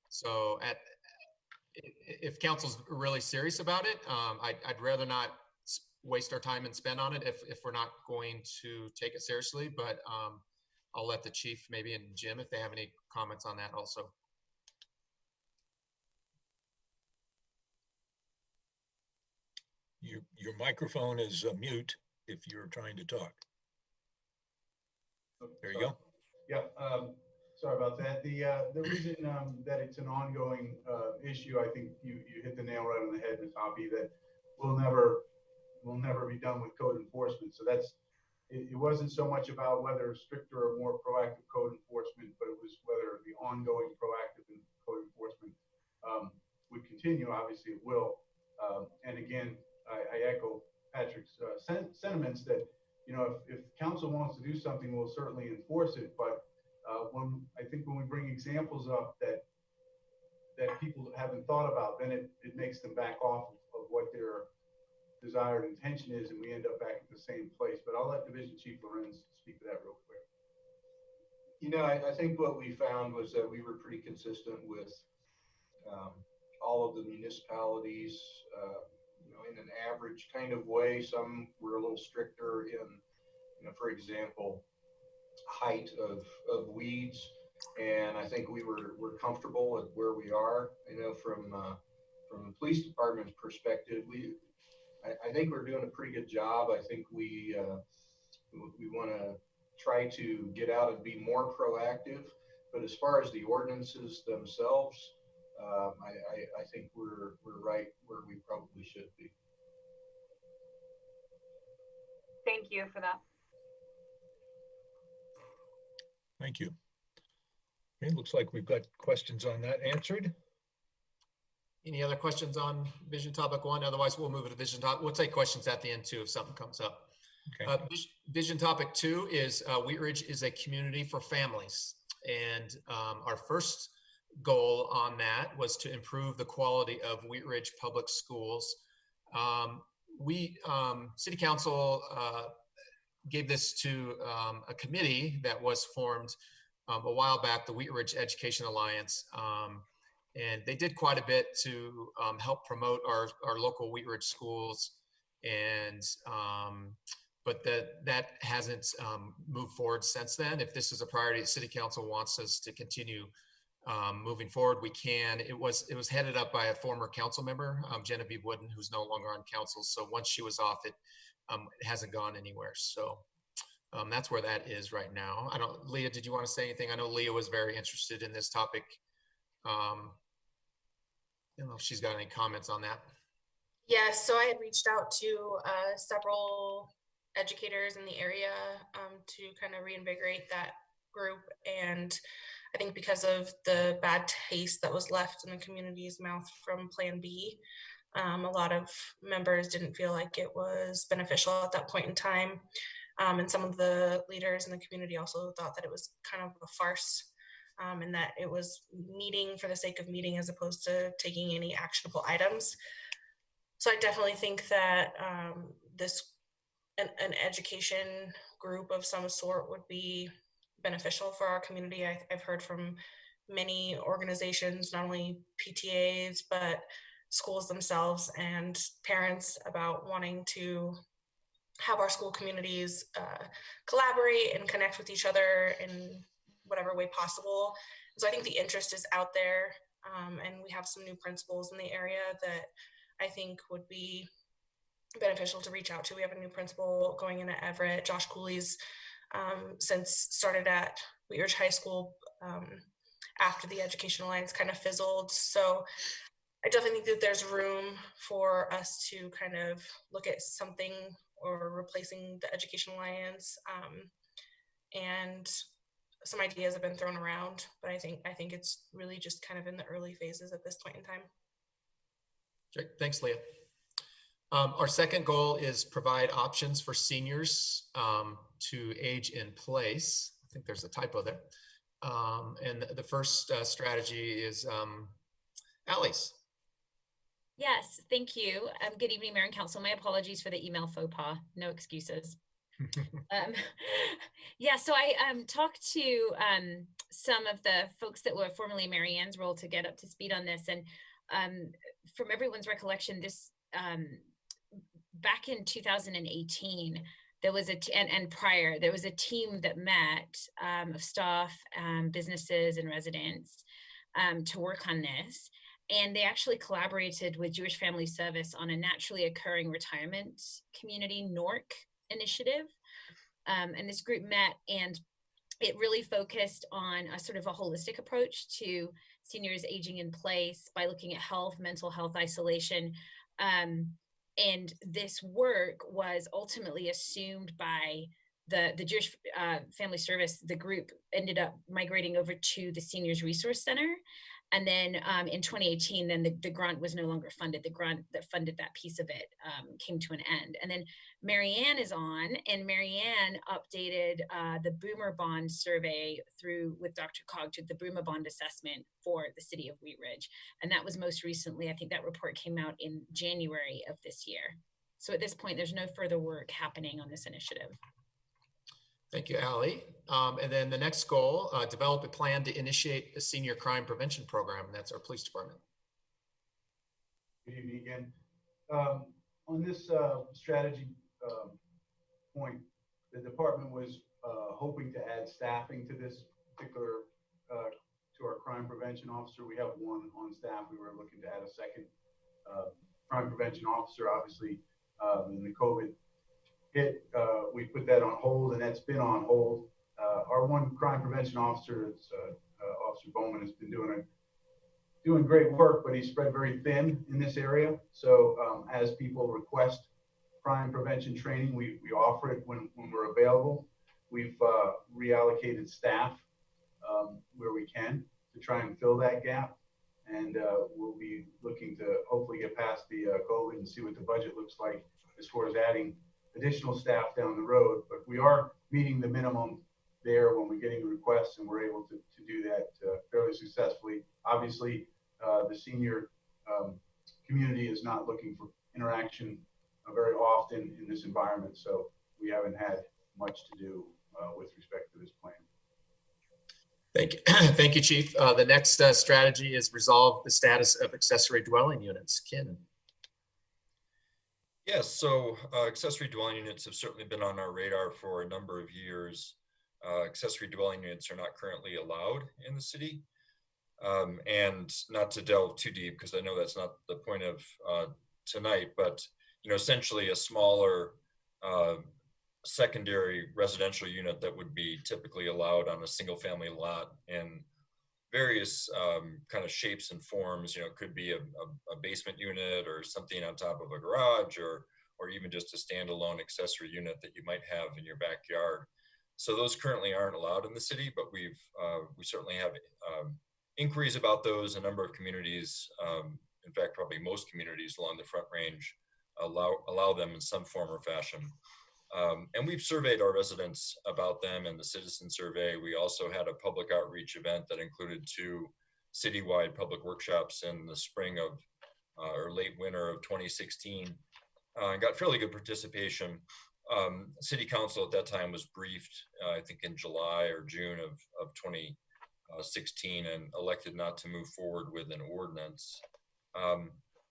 C: So if council's really serious about it, I'd rather not waste our time and spend on it if we're not going to take it seriously. But I'll let the chief maybe and Jim, if they have any comments on that also.
A: Your microphone is mute if you're trying to talk. There you go.
N: Yeah, sorry about that. The reason that it's an ongoing issue, I think you hit the nail right on the head, Ms. Hoppy, that we'll never be done with code enforcement. So it wasn't so much about whether stricter or more proactive code enforcement, but it was whether the ongoing proactive code enforcement would continue. Obviously, it will. And again, I echo Patrick's sentiments that, you know, if council wants to do something, we'll certainly enforce it. But I think when we bring examples up that people haven't thought about, then it makes them back off of what their desired intention is, and we end up back at the same place. But I'll let Division Chief Lorenz speak to that real quick.
O: You know, I think what we found was that we were pretty consistent with all of the municipalities, you know, in an average kind of way. Some were a little stricter in, you know, for example, height of weeds. And I think we're comfortable with where we are. You know, from the police department's perspective, I think we're doing a pretty good job. I think we want to try to get out and be more proactive. But as far as the ordinances themselves, I think we're right where we probably should be.
H: Thank you for that.
A: Thank you. Okay, looks like we've got questions on that answered.
C: Any other questions on Vision Topic 1? Otherwise, we'll move to Vision Topic. We'll take questions at the end too if something comes up.
A: Okay.
C: Vision Topic 2 is Wheat Ridge is a community for families. And our first goal on that was to improve the quality of Wheat Ridge Public Schools. City Council gave this to a committee that was formed a while back, the Wheat Ridge Education Alliance. And they did quite a bit to help promote our local Wheat Ridge schools. And but that hasn't moved forward since then. If this is a priority, City Council wants us to continue moving forward, we can. It was headed up by a former council member, Genevieve Wooden, who's no longer on council. So once she was off, it hasn't gone anywhere. So that's where that is right now. Leah, did you want to say anything? I know Leah was very interested in this topic. I don't know if she's got any comments on that.
P: Yes, so I had reached out to several educators in the area to kind of reinvigorate that group. And I think because of the bad taste that was left in the community's mouth from Plan B, a lot of members didn't feel like it was beneficial at that point in time. And some of the leaders in the community also thought that it was kind of a farce, and that it was meeting for the sake of meeting as opposed to taking any actionable items. So I definitely think that an education group of some sort would be beneficial for our community. I've heard from many organizations, not only PTAs, but schools themselves and parents about wanting to have our school communities collaborate and connect with each other in whatever way possible. So I think the interest is out there, and we have some new principals in the area that I think would be beneficial to reach out to. We have a new principal going in at Everett, Josh Cooley's since started at Wheat Ridge High School after the Education Alliance kind of fizzled. So I definitely think that there's room for us to kind of look at something or replacing the Education Alliance. And some ideas have been thrown around, but I think it's really just kind of in the early phases at this point in time.
C: Okay, thanks, Leah. Our second goal is provide options for seniors to age in place. I think there's a typo there. And the first strategy is Allie's.
B: Yes, thank you. Good evening, Mayor and Council. My apologies for the email faux pas. No excuses. Yeah, so I talked to some of the folks that were formerly Mary Ann's role to get up to speed on this. And from everyone's recollection, this back in 2018, there was and prior, there was a team that met of staff, businesses and residents to work on this. And they actually collaborated with Jewish Family Service on a naturally occurring retirement community NORC initiative. And this group met, and it really focused on a sort of a holistic approach to seniors aging in place by looking at health, mental health, isolation. And this work was ultimately assumed by the Jewish Family Service. The group ended up migrating over to the Seniors Resource Center. And then in 2018, then the grant was no longer funded. The grant that funded that piece of it came to an end. And then Mary Ann is on, and Mary Ann updated the Boomer Bond survey with Dr. Cog, took the Boomer Bond assessment for the city of Wheat Ridge. And that was most recently, I think that report came out in January of this year. So at this point, there's no further work happening on this initiative.
C: Thank you, Allie. And then the next goal, develop a plan to initiate a senior crime prevention program, and that's our police department.
N: Good evening again. On this strategy point, the department was hoping to add staffing to this particular, to our crime prevention officer. We have one on staff. We were looking to add a second crime prevention officer. Obviously, in the COVID hit, we put that on hold, and that's been on hold. Our one crime prevention officer, it's Officer Bowman, has been doing great work, but he's spread very thin in this area. So as people request crime prevention training, we offer it when we're available. We've reallocated staff where we can to try and fill that gap. And we'll be looking to hopefully get past the COVID and see what the budget looks like as far as adding additional staff down the road. But we are meeting the minimum there when we're getting requests, and we're able to do that fairly successfully. Obviously, the senior community is not looking for interaction very often in this environment, so we haven't had much to do with respect to this plan.
C: Thank you, thank you, Chief. The next strategy is resolve the status of accessory dwelling units. Ken.
M: Yes, so accessory dwelling units have certainly been on our radar for a number of years. Accessory dwelling units are not currently allowed in the city. And not to delve too deep, because I know that's not the point of tonight, but essentially a smaller secondary residential unit that would be typically allowed on a single family lot in various kind of shapes and forms. It could be a basement unit or something on top of a garage, or even just a standalone accessory unit that you might have in your backyard. So those currently aren't allowed in the city, but we certainly have inquiries about those. A number of communities, in fact, probably most communities along the Front Range allow them in some form or fashion. And we've surveyed our residents about them in the citizen survey. We also had a public outreach event that included 2 citywide public workshops in the spring of or late winter of 2016. Got fairly good participation. City Council at that time was briefed, I think in July or June of 2016, and elected not to move forward with an ordinance.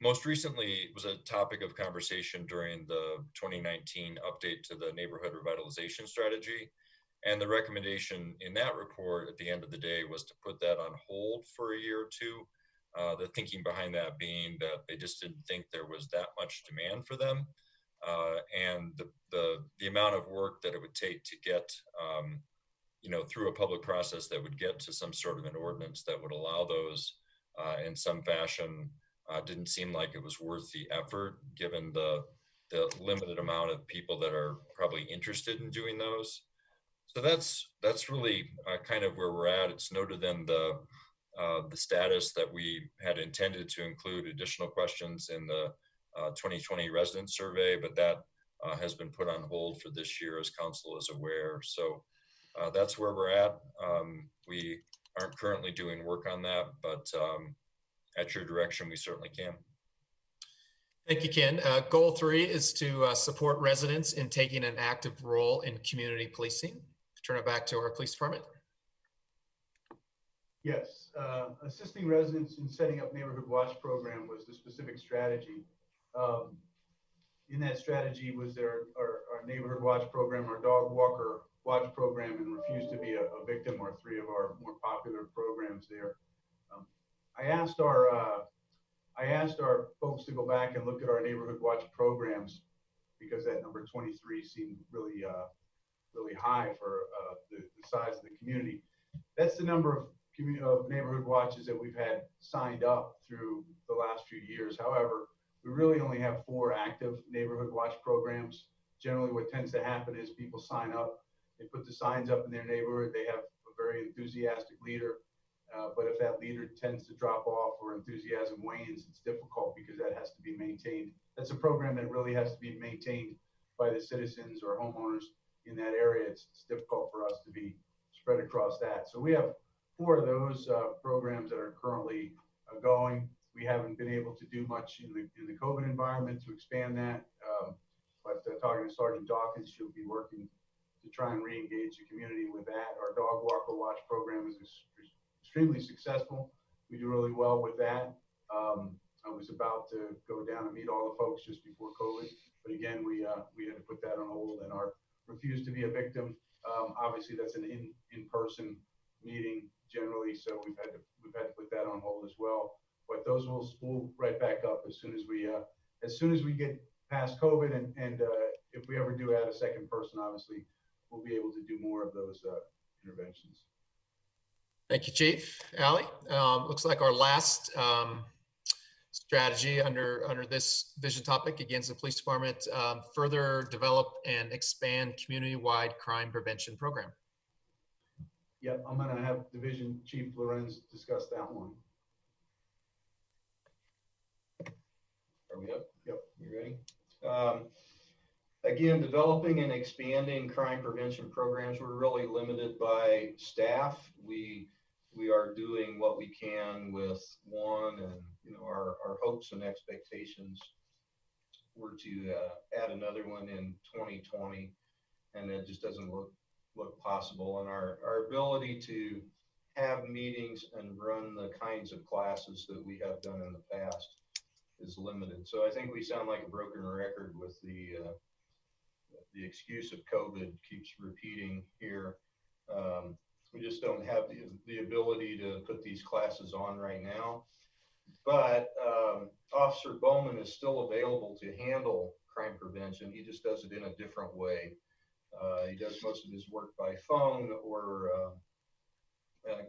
M: Most recently, it was a topic of conversation during the 2019 update to the neighborhood revitalization strategy. And the recommendation in that report at the end of the day was to put that on hold for a year or two. The thinking behind that being that they just didn't think there was that much demand for them. And the amount of work that it would take to get, through a public process that would get to some sort of an ordinance that would allow those in some fashion didn't seem like it was worth the effort, given the limited amount of people that are probably interested in doing those. So that's really kind of where we're at. It's noted in the status that we had intended to include additional questions in the 2020 resident survey, but that has been put on hold for this year, as council is aware. So that's where we're at. We aren't currently doing work on that, but at your direction, we certainly can.
C: Thank you, Ken. Goal 3 is to support residents in taking an active role in community policing. Turn it back to our police department.
N: Yes, assisting residents in setting up neighborhood watch program was the specific strategy. In that strategy was our neighborhood watch program, our dog walker watch program, and Refuse to Be a Victim are 3 of our more popular programs there. I asked our folks to go back and look at our neighborhood watch programs because that number 23 seemed really high for the size of the community. That's the number of neighborhood watches that we've had signed up through the last few years. However, we really only have 4 active neighborhood watch programs. Generally, what tends to happen is people sign up, they put the signs up in their neighborhood, they have a very enthusiastic leader, but if that leader tends to drop off or enthusiasm wanes, it's difficult because that has to be maintained. That's a program that really has to be maintained by the citizens or homeowners in that area. It's difficult for us to be spread across that. So we have 4 of those programs that are currently going. We haven't been able to do much in the COVID environment to expand that, but talking to Sergeant Dawkins, she'll be working to try and re-engage the community with that. Our dog walker watch program is extremely successful. We do really well with that. I was about to go down and meet all the folks just before COVID, but again, we had to put that on hold. And our Refuse to Be a Victim, obviously that's an in-person meeting generally, so we've had to put that on hold as well. But those will spool right back up as soon as we get past COVID, and if we ever do add a second person, obviously we'll be able to do more of those interventions.
C: Thank you, Chief. Allie, looks like our last strategy under this vision topic against the police department, further develop and expand community-wide crime prevention program.
N: Yep, I'm going to have Division Chief Lorenz discuss that one.
O: Are we up?
N: Yep.
O: You ready? Again, developing and expanding crime prevention programs. We're really limited by staff. We are doing what we can with one, and our hopes and expectations were to add another one in 2020, and it just doesn't look possible. And our ability to have meetings and run the kinds of classes that we have done in the past is limited. So I think we sound like a broken record with the excuse of COVID keeps repeating here. We just don't have the ability to put these classes on right now. But Officer Bowman is still available to handle crime prevention. He just does it in a different way. He does most of his work by phone or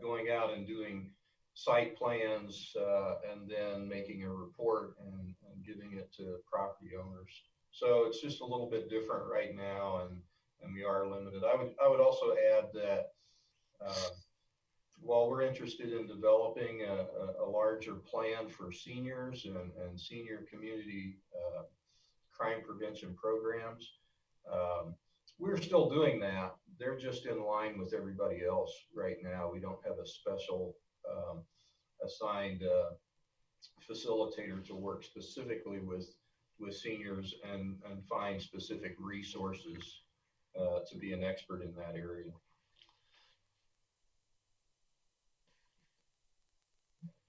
O: going out and doing site plans and then making a report and giving it to property owners. So it's just a little bit different right now, and we are limited. I would also add that while we're interested in developing a larger plan for seniors and senior community crime prevention programs, we're still doing that. They're just in line with everybody else right now. We don't have a special assigned facilitator to work specifically with seniors and find specific resources to be an expert in that area.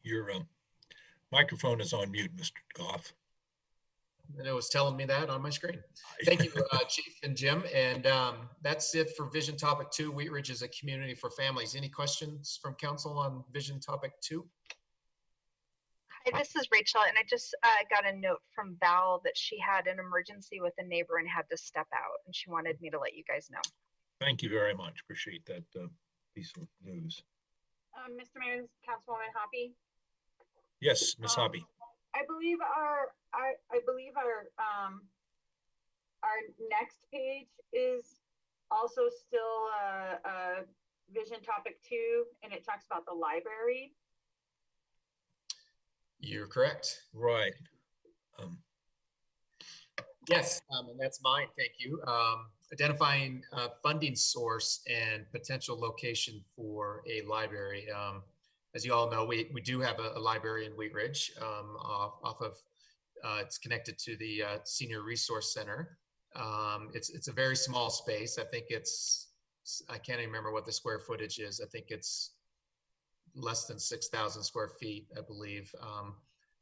A: Your microphone is on mute, Mr. Goff.
C: And it was telling me that on my screen. Thank you, Chief and Jim. And that's it for Vision Topic 2. Wheat Ridge is a community for families. Any questions from council on Vision Topic 2?
G: Hi, this is Rachel, and I just got a note from Val that she had an emergency with a neighbor and had to step out, and she wanted me to let you guys know.
A: Thank you very much. Appreciate that piece of news.
H: Mr. Mayor, Councilwoman Hoppy.
A: Yes, Ms. Hobby.
H: I believe our next page is also still Vision Topic 2, and it talks about the library.
C: You're correct.
A: Right.
C: Yes, and that's mine. Thank you. Identifying funding source and potential location for a library. As you all know, we do have a library in Wheat Ridge off of it's connected to the Senior Resource Center. It's a very small space. I think I can't even remember what the square footage is. I think it's less than 6,000 square feet, I believe.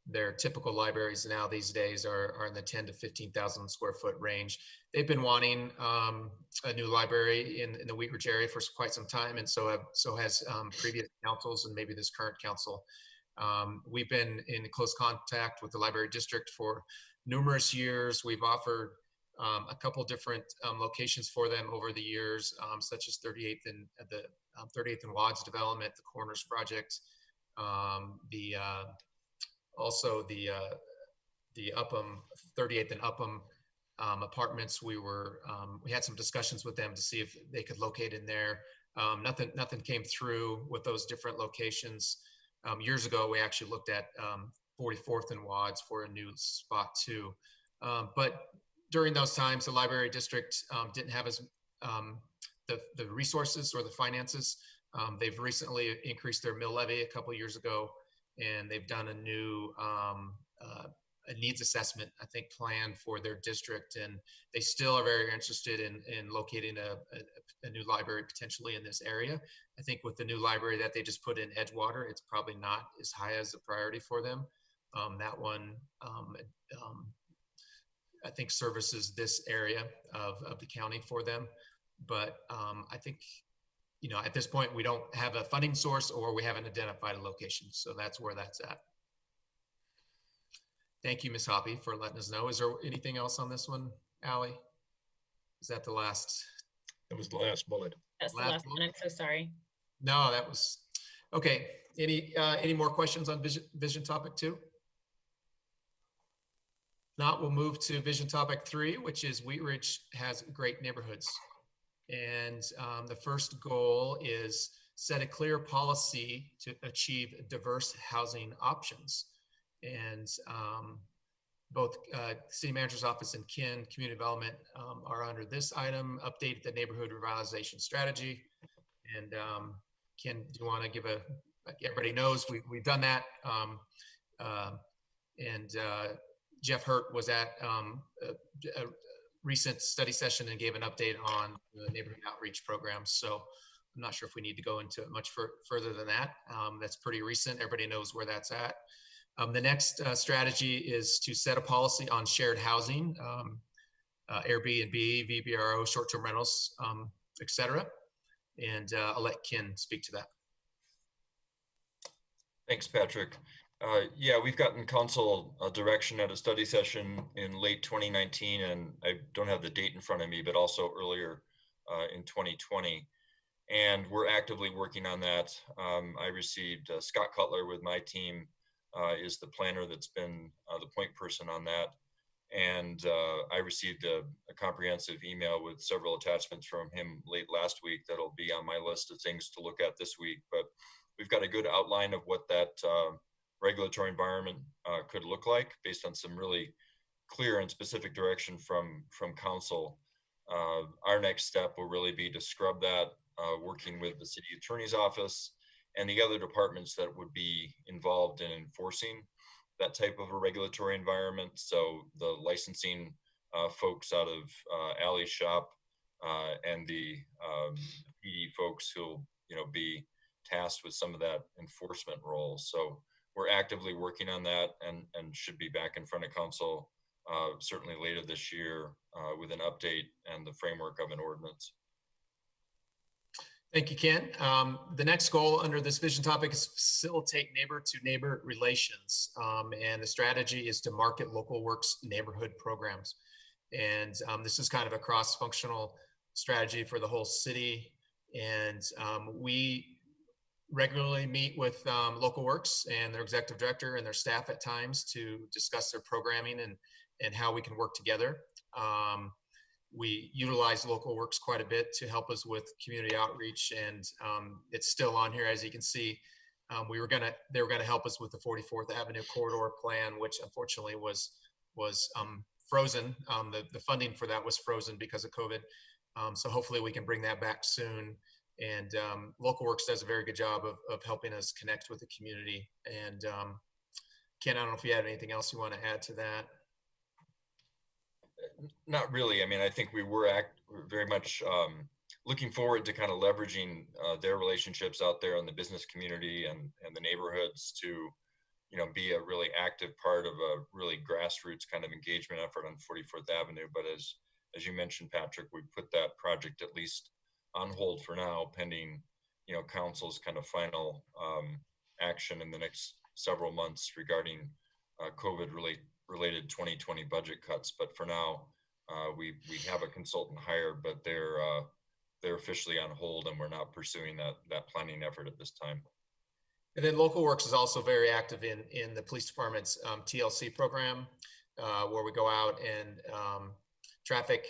C: Their typical libraries now these days are in the 10 to 15,000 square foot range. They've been wanting a new library in the Wheat Ridge area for quite some time, and so has previous councils and maybe this current council. We've been in close contact with the library district for numerous years. We've offered a couple different locations for them over the years, such as 38th and the 38th and Watts development, the Corners project, also the Upham 38th and Upham apartments. We had some discussions with them to see if they could locate in there. Nothing came through with those different locations. Years ago, we actually looked at 44th and Watts for a new spot too. But during those times, the library district didn't have the resources or the finances. They've recently increased their mill levy a couple years ago, and they've done a new a needs assessment, I think, plan for their district. And they still are very interested in locating a new library potentially in this area. I think with the new library that they just put in Edgewater, it's probably not as high as a priority for them. That one, I think, services this area of the county for them. But I think, at this point, we don't have a funding source, or we haven't identified a location. So that's where that's at. Thank you, Ms. Hoppy, for letting us know. Is there anything else on this one, Allie? Is that the last?
A: That was the last bullet.
B: That's the last one. I'm so sorry.
C: No, that was okay. Any more questions on vision topic 2? Not, we'll move to vision topic 3, which is Wheat Ridge has great neighborhoods. And the first goal is set a clear policy to achieve diverse housing options. And both City Manager's Office and Ken Community Development are under this item, update the neighborhood revitalization strategy. And Ken, do you want to give everybody knows we've done that. Jeff Hurt was at a recent study session and gave an update on the neighborhood outreach programs. So I'm not sure if we need to go into it much further than that. That's pretty recent. Everybody knows where that's at. The next strategy is to set a policy on shared housing, Airbnb, VBRO, short-term rentals, et cetera. And I'll let Ken speak to that.
M: Thanks, Patrick. Yeah, we've gotten council direction at a study session in late 2019, and I don't have the date in front of me, but also earlier in 2020. And we're actively working on that. I received Scott Cutler with my team is the planner that's been the point person on that. And I received a comprehensive email with several attachments from him late last week that'll be on my list of things to look at this week. But we've got a good outline of what that regulatory environment could look like based on some really clear and specific direction from council. Our next step will really be to scrub that, working with the city attorney's office and the other departments that would be involved in enforcing that type of a regulatory environment. So the licensing folks out of Allie's shop and the PD folks who'll be tasked with some of that enforcement role. So we're actively working on that and should be back in front of council certainly later this year with an update and the framework of an ordinance.
C: Thank you, Ken. The next goal under this vision topic is facilitate neighbor-to-neighbor relations. And the strategy is to market Local Works neighborhood programs. And this is kind of a cross-functional strategy for the whole city. And we regularly meet with Local Works and their executive director and their staff at times to discuss their programming and how we can work together. We utilize Local Works quite a bit to help us with community outreach, and it's still on here, as you can see. They were gonna help us with the 44th Avenue corridor plan, which unfortunately was frozen. The funding for that was frozen because of COVID. So hopefully we can bring that back soon. And Local Works does a very good job of helping us connect with the community. And Ken, I don't know if you had anything else you want to add to that.
M: Not really. I mean, I think we were very much looking forward to kind of leveraging their relationships out there in the business community and the neighborhoods to, you know, be a really active part of a really grassroots kind of engagement effort on 44th Avenue. But as you mentioned, Patrick, we put that project at least on hold for now, pending, you know, council's kind of final action in the next several months regarding COVID related 2020 budget cuts. But for now, we have a consultant hired, but they're officially on hold, and we're not pursuing that planning effort at this time.
C: And then Local Works is also very active in the police department's TLC program, where we go out and traffic.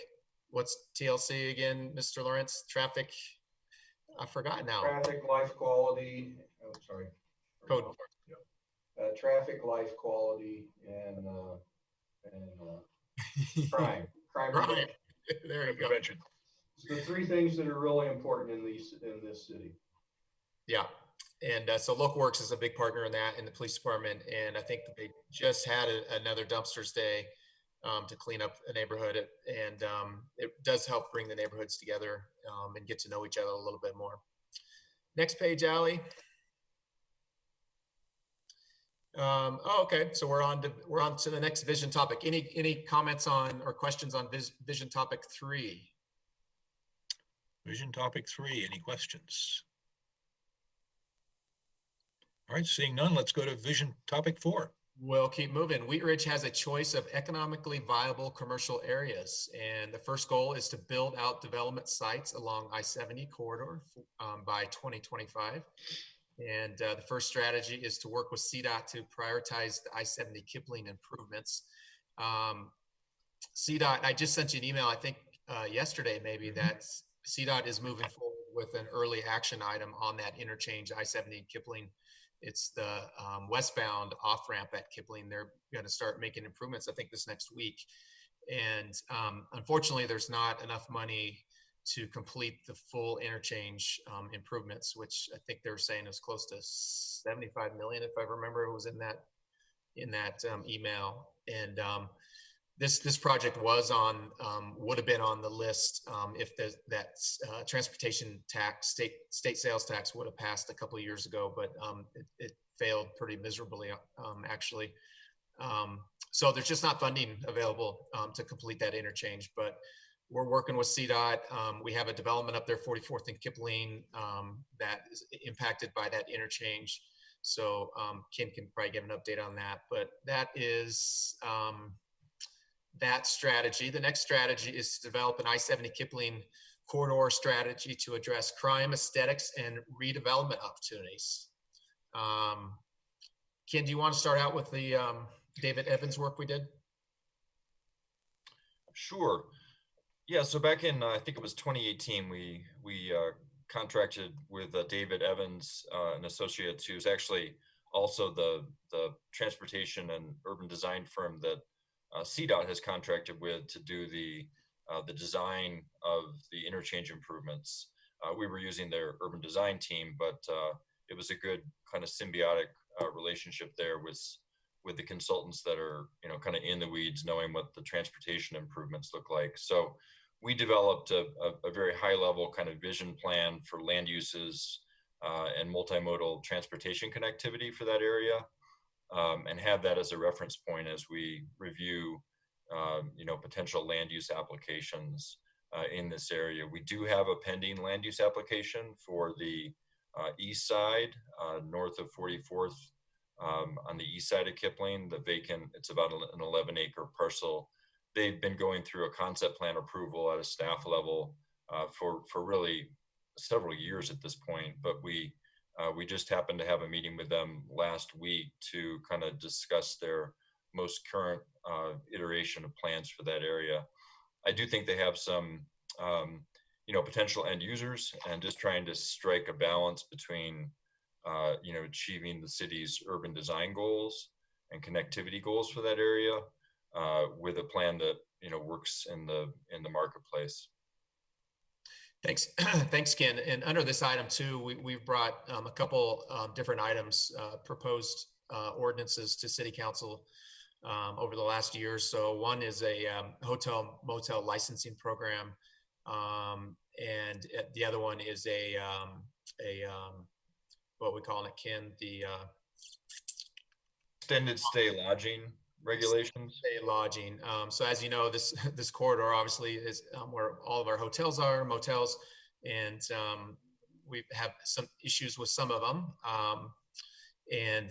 C: What's TLC again, Mr. Lawrence? Traffic. I forgot now.
O: Traffic life quality. Oh, sorry.
C: Code.
O: Traffic life quality and crime.
C: Right. There you go.
A: Prevention.
O: It's the three things that are really important in this city.
C: Yeah. And so Local Works is a big partner in that in the police department. And I think that they just had another dumpsters day to clean up a neighborhood. And it does help bring the neighborhoods together and get to know each other a little bit more. Next page, Allie. Okay. So we're on to the next vision topic. Any comments on or questions on vision topic 3?
A: Vision topic 3, any questions? All right, seeing none, let's go to vision topic 4.
C: We'll keep moving. Wheat Ridge has a choice of economically viable commercial areas. And the first goal is to build out development sites along I-70 corridor by 2025. And the first strategy is to work with CDOT to prioritize the I-70 Kipling improvements. CDOT, I just sent you an email, I think yesterday maybe, that CDOT is moving forward with an early action item on that interchange I-70 Kipling. It's the westbound off-ramp at Kipling. They're going to start making improvements, I think, this next week. And unfortunately, there's not enough money to complete the full interchange improvements, which I think they're saying is close to 75 million, if I remember, it was in that email. And this project would have been on the list if that transportation tax, state sales tax, would have passed a couple of years ago, but it failed pretty miserably, actually. So there's just not funding available to complete that interchange, but we're working with CDOT. We have a development up there, 44th and Kipling, that is impacted by that interchange. So Ken can probably give an update on that, but that is that strategy. The next strategy is to develop an I-70 Kipling corridor strategy to address crime, aesthetics, and redevelopment opportunities. Ken, do you want to start out with the David Evans work we did?
M: Sure. Yeah, so back in, I think it was 2018, we contracted with David Evans, an associate who's actually also the transportation and urban design firm that CDOT has contracted with to do the design of the interchange improvements. We were using their urban design team, but it was a good kind of symbiotic relationship there with the consultants that are, you know, kind of in the weeds, knowing what the transportation improvements look like. So we developed a very high level kind of vision plan for land uses and multimodal transportation connectivity for that area. And have that as a reference point as we review, you know, potential land use applications in this area. We do have a pending land use application for the east side, north of 44th, on the east side of Kipling, the vacant, it's about an 11-acre parcel. They've been going through a concept plan approval at a staff level for really several years at this point, but we just happened to have a meeting with them last week to kind of discuss their most current iteration of plans for that area. I do think they have some, you know, potential end users, and just trying to strike a balance between, you know, achieving the city's urban design goals and connectivity goals for that area with a plan that, you know, works in the marketplace.
C: Thanks. Thanks, Ken. And under this item too, we've brought a couple different items, proposed ordinances to city council over the last year. So one is a hotel motel licensing program. And the other one is what we call it, Ken, the
M: extended stay lodging regulations.
C: Stay lodging. So as you know, this corridor obviously is where all of our hotels are, motels, and we have some issues with some of them. And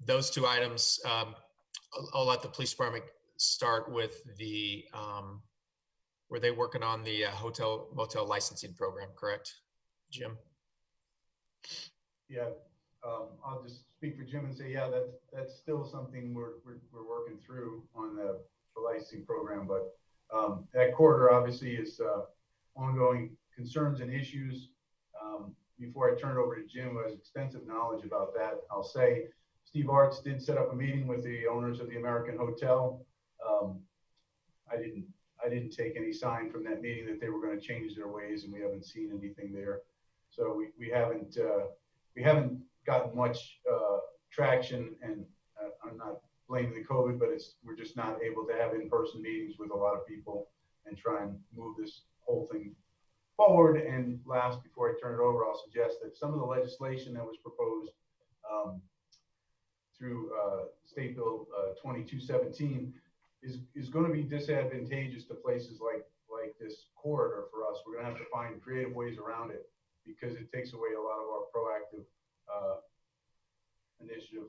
C: those two items, I'll let the police department start with the, were they working on the hotel motel licensing program, correct, Jim?
N: Yeah, I'll just speak for Jim and say, yeah, that's still something we're working through on the licensing program. But that corridor obviously is ongoing concerns and issues. Before I turn it over to Jim, who has extensive knowledge about that, I'll say Steve Arts did set up a meeting with the owners of the American Hotel. I didn't take any sign from that meeting that they were going to change their ways, and we haven't seen anything there. So we haven't gotten much traction, and I'm not blaming the COVID, but we're just not able to have in-person meetings with a lot of people and try and move this whole thing forward. And last, before I turn it over, I'll suggest that some of the legislation that was proposed through State Bill 2217 is going to be disadvantageous to places like this corridor for us. We're going to have to find creative ways around it because it takes away a lot of our proactive initiative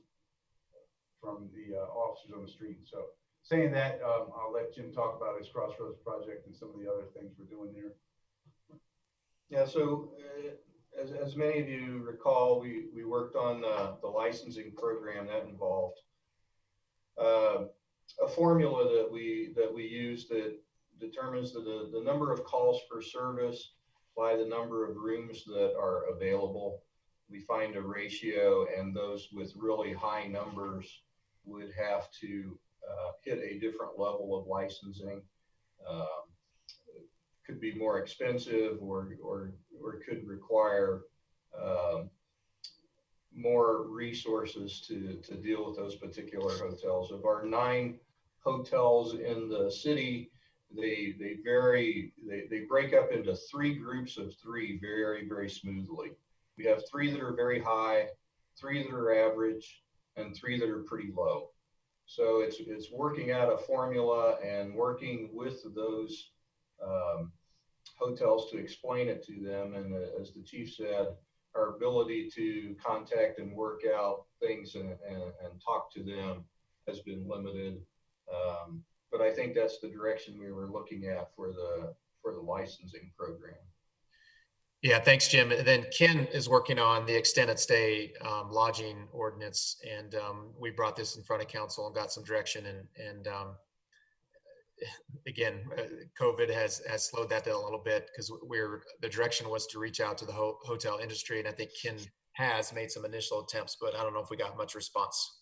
N: from the officers on the street. So saying that, I'll let Jim talk about his Crossroads project and some of the other things we're doing there.
O: Yeah, so as many of you recall, we worked on the licensing program that involved a formula that we use that determines the number of calls per service by the number of rooms that are available. We find a ratio, and those with really high numbers would have to hit a different level of licensing. Could be more expensive or could require more resources to deal with those particular hotels. Of our 9 hotels in the city, they break up into 3 groups of 3 very, very smoothly. We have 3 that are very high, 3 that are average, and 3 that are pretty low. So it's working out a formula and working with those hotels to explain it to them. And as the chief said, our ability to contact and work out things and talk to them has been limited. But I think that's the direction we were looking at for the licensing program.
C: Yeah, thanks, Jim. And then Ken is working on the extended stay lodging ordinance, and we brought this in front of council and got some direction. And again, COVID has slowed that down a little bit because the direction was to reach out to the hotel industry, and I think Ken has made some initial attempts, but I don't know if we got much response.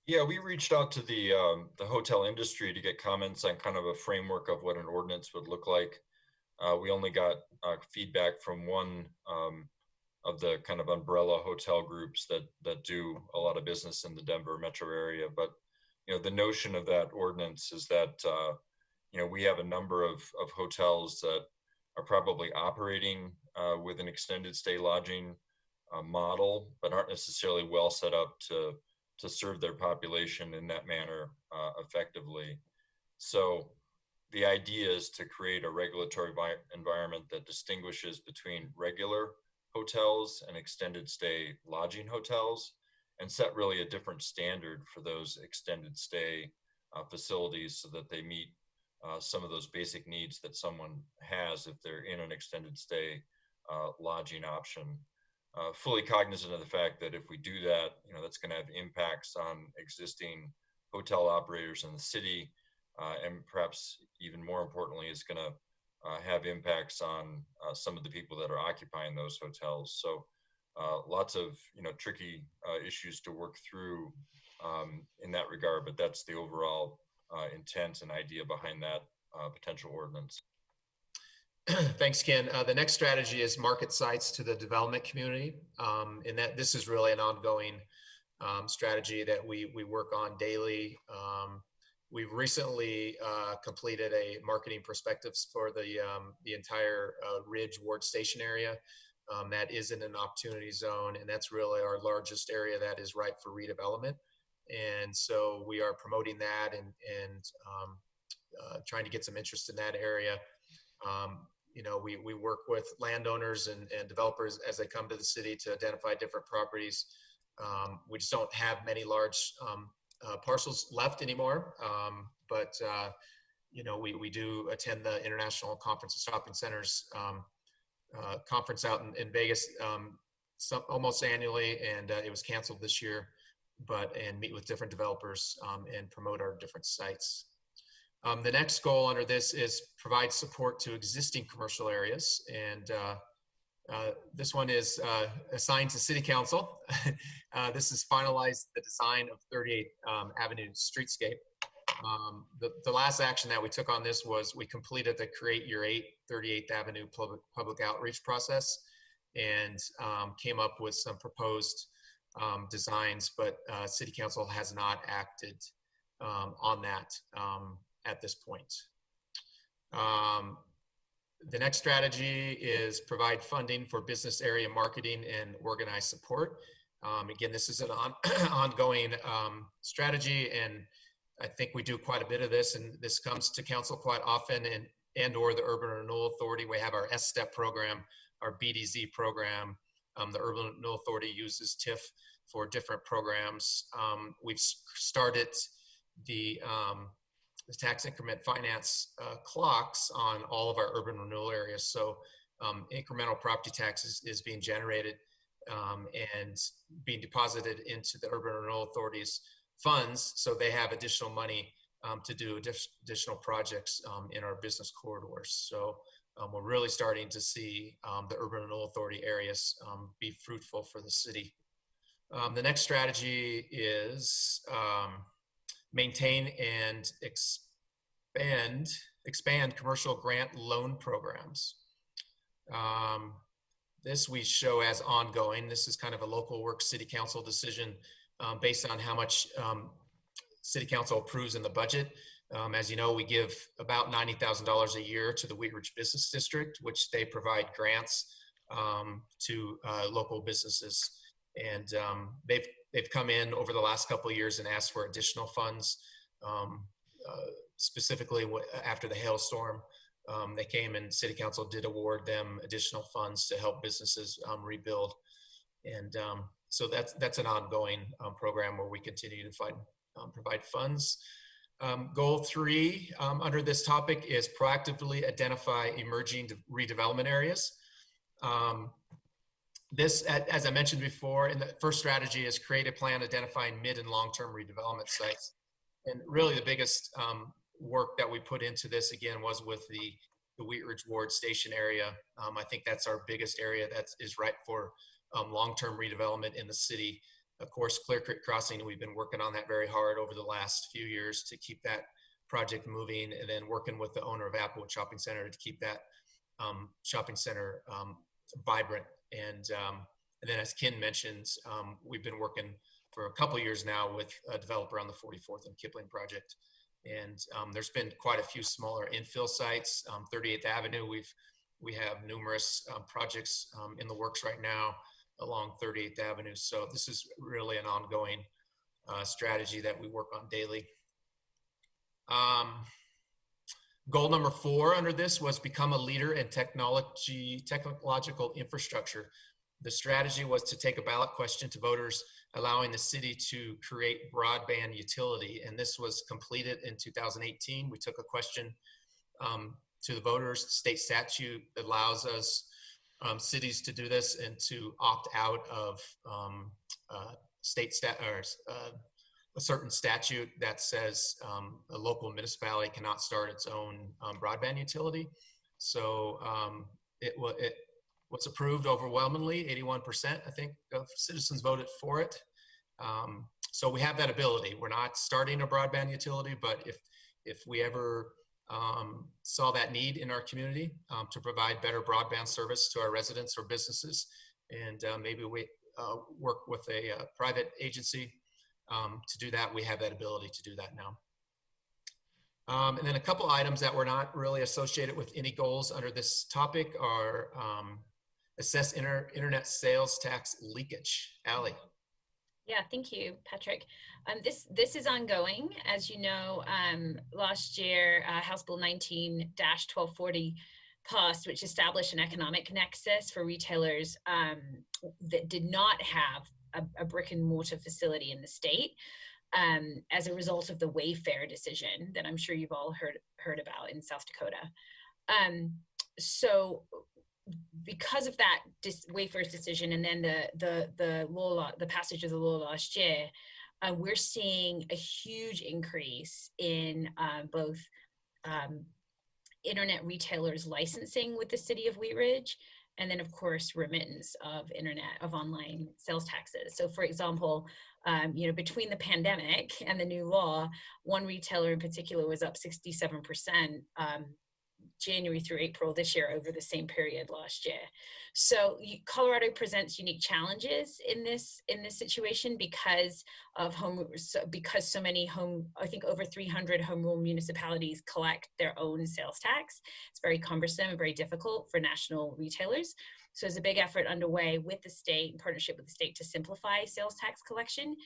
M: Yeah, we reached out to the hotel industry to get comments on kind of a framework of what an ordinance would look like. We only got feedback from one of the kind of umbrella hotel groups that do a lot of business in the Denver metro area. But the notion of that ordinance is that we have a number of hotels that are probably operating with an extended stay lodging model, but aren't necessarily well set up to serve their population in that manner effectively. So the idea is to create a regulatory environment that distinguishes between regular hotels and extended stay lodging hotels, and set really a different standard for those extended stay facilities so that they meet some of those basic needs that someone has if they're in an extended stay lodging option. Fully cognizant of the fact that if we do that, that's going to have impacts on existing hotel operators in the city, and perhaps even more importantly, is going to have impacts on some of the people that are occupying those hotels. So lots of tricky issues to work through in that regard, but that's the overall intent and idea behind that potential ordinance.
C: Thanks, Ken. The next strategy is market sites to the development community. And that this is really an ongoing strategy that we work on daily. We've recently completed a marketing perspectives for the entire Ridge Ward Station area. That is in an opportunity zone, and that's really our largest area that is ripe for redevelopment. And so we are promoting that and trying to get some interest in that area. You know, we work with landowners and developers as they come to the city to identify different properties. We just don't have many large parcels left anymore, but you know, we do attend the International Conference of Shopping Centers conference out in Vegas almost annually, and it was canceled this year, and meet with different developers and promote our different sites. The next goal under this is provide support to existing commercial areas, and this one is assigned to City Council. This is finalized the design of 38th Avenue streetscape. The last action that we took on this was we completed the Create Your 38th Avenue public outreach process, and came up with some proposed designs, but City Council has not acted on that at this point. The next strategy is provide funding for business area marketing and organized support. Again, this is an ongoing strategy, and I think we do quite a bit of this, and this comes to council quite often, and or the Urban Renewal Authority. We have our S-STEP program, our BDZ program. The Urban Renewal Authority uses TIF for different programs. We've started the tax increment finance clocks on all of our urban renewal areas. So incremental property taxes is being generated and being deposited into the Urban Renewal Authority's funds, so they have additional money to do additional projects in our business corridors. So we're really starting to see the Urban Renewal Authority areas be fruitful for the city. The next strategy is maintain and expand commercial grant loan programs. This we show as ongoing. This is kind of a local work City Council decision based on how much City Council approves in the budget. As you know, we give about $90,000 a year to the Wheat Ridge Business District, which they provide grants to local businesses. And they've come in over the last couple of years and asked for additional funds. Specifically after the hailstorm, they came and City Council did award them additional funds to help businesses rebuild. And so that's an ongoing program where we continue to provide funds. Goal 3 under this topic is proactively identify emerging redevelopment areas. This, as I mentioned before, in the first strategy is create a plan identifying mid and long-term redevelopment sites. And really the biggest work that we put into this, again, was with the Wheat Ridge Ward Station area. I think that's our biggest area that is ripe for long-term redevelopment in the city. Of course, Clear Creek Crossing, we've been working on that very hard over the last few years to keep that project moving, and then working with the owner of Applewood Shopping Center to keep that shopping center vibrant. And then as Ken mentioned, we've been working for a couple of years now with a developer on the 44th and Kipling project. And there's been quite a few smaller infill sites. 38th Avenue, we have numerous projects in the works right now along 38th Avenue. So this is really an ongoing strategy that we work on daily. Goal number 4 under this was become a leader in technological infrastructure. The strategy was to take a ballot question to voters, allowing the city to create broadband utility. And this was completed in 2018. We took a question to the voters. The state statute allows us cities to do this and to opt out of a certain statute that says a local municipality cannot start its own broadband utility. So it was approved overwhelmingly, 81%, I think, of citizens voted for it. So we have that ability. We're not starting a broadband utility, but if we ever saw that need in our community to provide better broadband service to our residents or businesses. And maybe we work with a private agency to do that. We have that ability to do that now. And then a couple items that were not really associated with any goals under this topic are assess internet sales tax leakage. Allie.
B: Yeah, thank you, Patrick. This is ongoing. As you know, last year, House Bill 19-1240 passed, which established an economic nexus for retailers that did not have a brick and mortar facility in the state as a result of the Wayfair decision that I'm sure you've all heard about in South Dakota. So because of that Wayfair's decision and then the passage of the law last year, we're seeing a huge increase in both internet retailers licensing with the city of Wheat Ridge, and then of course remittance of online sales taxes. So for example, between the pandemic and the new law, one retailer in particular was up 67% January through April this year over the same period last year. So Colorado presents unique challenges in this situation because so many I think over 300 home rule municipalities collect their own sales tax. It's very cumbersome and very difficult for national retailers. So there's a big effort underway with the state, in partnership with the state, to simplify sales tax collection.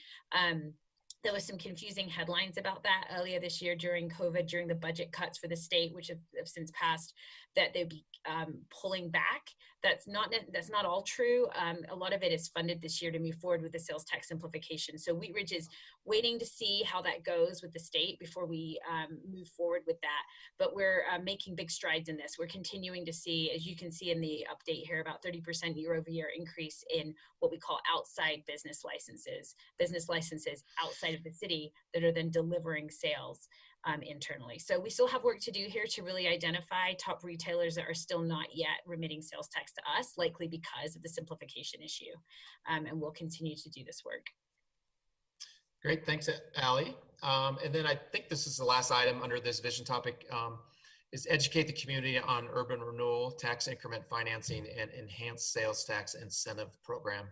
B: There was some confusing headlines about that earlier this year during COVID, during the budget cuts for the state, which have since passed, that they'd be pulling back. That's not all true. A lot of it is funded this year to move forward with the sales tax simplification. So Wheat Ridge is waiting to see how that goes with the state before we move forward with that. But we're making big strides in this. We're continuing to see, as you can see in the update here, about 30% year-over-year increase in what we call outside business licenses outside of the city that are then delivering sales internally. So we still have work to do here to really identify top retailers that are still not yet remitting sales tax to us, likely because of the simplification issue. And we'll continue to do this work.
C: Great, thanks, Allie. And then I think this is the last item under this vision topic, is educate the community on urban renewal, tax increment financing, and enhanced sales tax incentive program.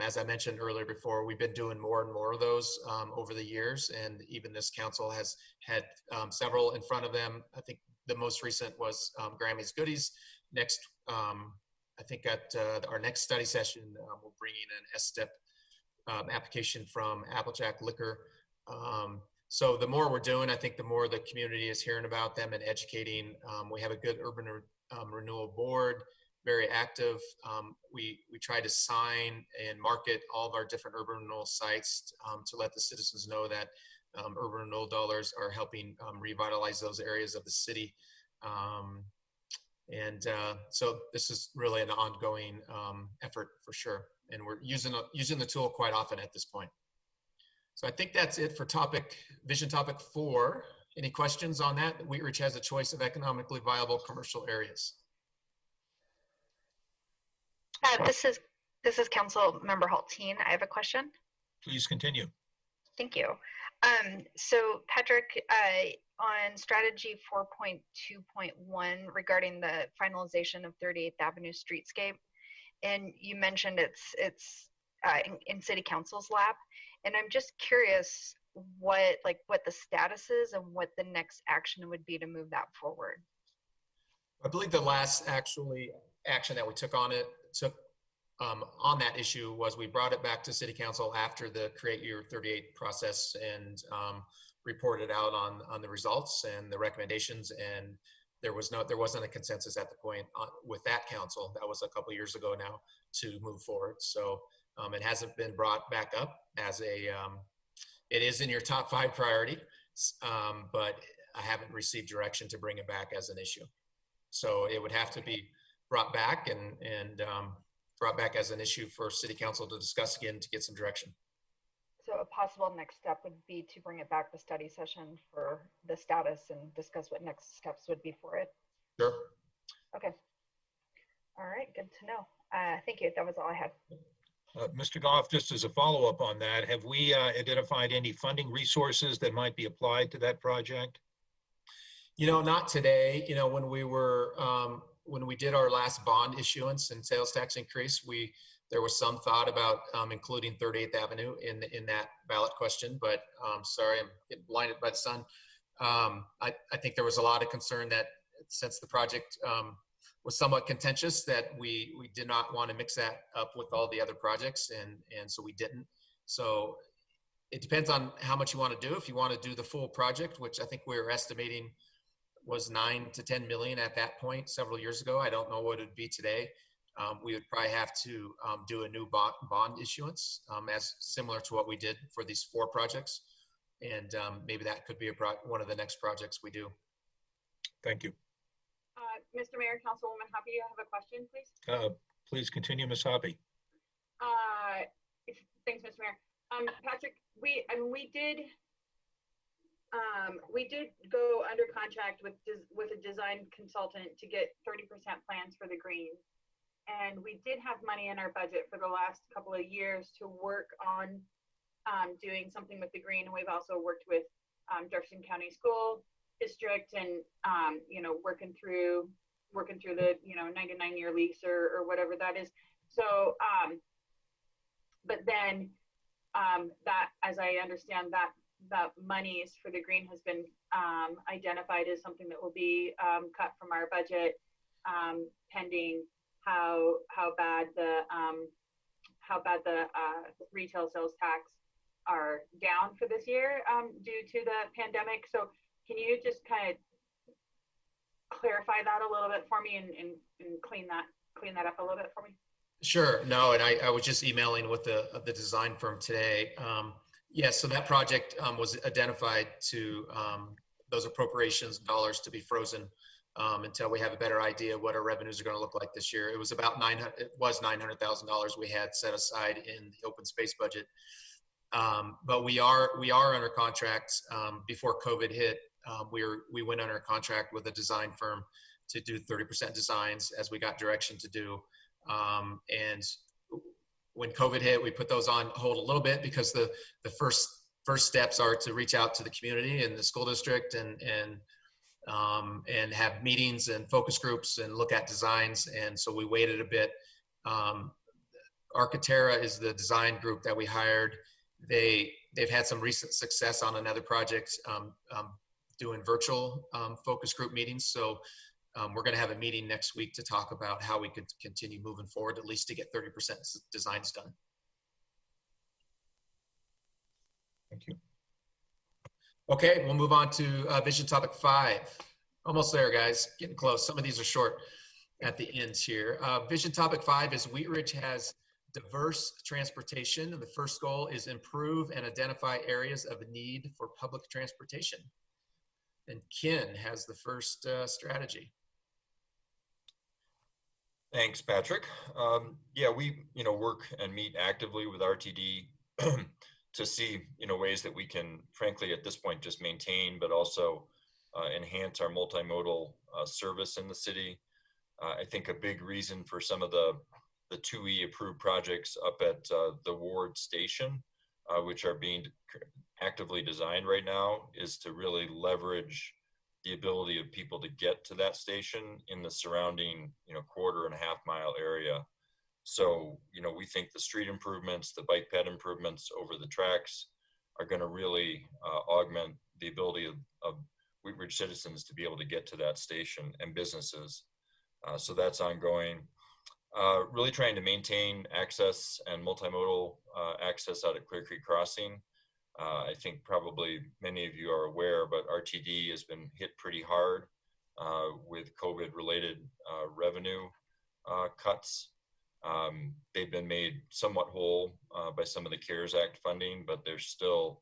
C: As I mentioned earlier before, we've been doing more and more of those over the years, and even this council has had several in front of them. I think the most recent was Grammy's Goodies. Next, I think at our next study session, we'll bring in an S-step application from Applejack Liquor. So the more we're doing, I think the more the community is hearing about them and educating. We have a good urban renewal board, very active. We try to sign and market all of our different urban renewal sites to let the citizens know that urban renewal dollars are helping revitalize those areas of the city. So this is really an ongoing effort for sure. And we're using the tool quite often at this point. So I think that's it for vision topic 4. Any questions on that? Wheat Ridge has a choice of economically viable commercial areas.
G: This is Council Member Hulteen. I have a question.
A: Please continue.
G: Thank you. So Patrick, on strategy 4.2.1 regarding the finalization of 38th Avenue streetscape, and you mentioned it's in City Council's lap, and I'm just curious what the status is and what the next action would be to move that forward.
C: I believe the last action that we took on that issue was we brought it back to City Council after the Create Year 38 process and reported out on the results and the recommendations, and there wasn't a consensus at the point with that council. That was a couple years ago now to move forward. So it hasn't been brought back up as it is in your top 5 priority, but I haven't received direction to bring it back as an issue. So it would have to be brought back and brought back as an issue for City Council to discuss again to get some direction.
G: So a possible next step would be to bring it back to study session for the status and discuss what next steps would be for it.
C: Sure.
G: Okay. All right, good to know. Thank you. That was all I had.
A: Mr. Goff, just as a follow-up on that, have we identified any funding resources that might be applied to that project?
C: Not today. When we did our last bond issuance and sales tax increase, there was some thought about including 38th Avenue in that ballot question, but sorry, I'm getting blinded by the sun. I think there was a lot of concern that since the project was somewhat contentious, that we did not want to mix that up with all the other projects, and so we didn't. So it depends on how much you want to do. If you want to do the full project, which I think we were estimating was 9 to 10 million at that point several years ago. I don't know what it'd be today. We would probably have to do a new bond issuance as similar to what we did for these 4 projects. And maybe that could be one of the next projects we do.
A: Thank you.
H: Mr. Mayor, Councilwoman Hoppe, you have a question, please?
A: Please continue, Ms. Hoppe.
H: Thanks, Mr. Mayor. Patrick, we did go under contract with a design consultant to get 30% plans for the green. And we did have money in our budget for the last couple of years to work on doing something with the green. We've also worked with Jefferson County School District and, working through the, 99-year lease or whatever that is. So, but then that, as I understand, that monies for the green has been identified as something that will be cut from our budget, pending how bad the retail sales tax are down for this year due to the pandemic. So can you just kind of clarify that a little bit for me and clean that up a little bit for me?
C: Sure. No, and I was just emailing with the design firm today. Yes, so that project was identified to those appropriations dollars to be frozen until we have a better idea of what our revenues are going to look like this year. It was about $900,000 we had set aside in the open space budget. But we are under contract. Before COVID hit, we went under contract with a design firm to do 30% designs as we got direction to do. And when COVID hit, we put those on hold a little bit because the first steps are to reach out to the community and the school district and have meetings and focus groups and look at designs. And so we waited a bit. Architera is the design group that we hired. They've had some recent success on another project doing virtual focus group meetings. So we're going to have a meeting next week to talk about how we could continue moving forward, at least to get 30% designs done.
A: Thank you.
C: Okay, we'll move on to vision topic 5. Almost there, guys, getting close. Some of these are short at the ends here. Vision topic 5 is Wheat Ridge has diverse transportation. And the first goal is improve and identify areas of need for public transportation. And Ken has the first strategy.
M: Thanks, Patrick. Yeah, we work and meet actively with RTD to see ways that we can, frankly, at this point, just maintain, but also enhance our multimodal service in the city. I think a big reason for some of the 2E approved projects up at the Ward Station, which are being actively designed right now, is to really leverage the ability of people to get to that station in the surrounding, 1.5 mile area. So, we think the street improvements, the bike ped improvements over the tracks are going to really augment the ability of Wheat Ridge citizens to be able to get to that station and businesses. So that's ongoing. Really trying to maintain access and multimodal access out at Clear Creek Crossing. I think probably many of you are aware, but RTD has been hit pretty hard with COVID-related revenue cuts. They've been made somewhat whole by some of the CARES Act funding, but they're still,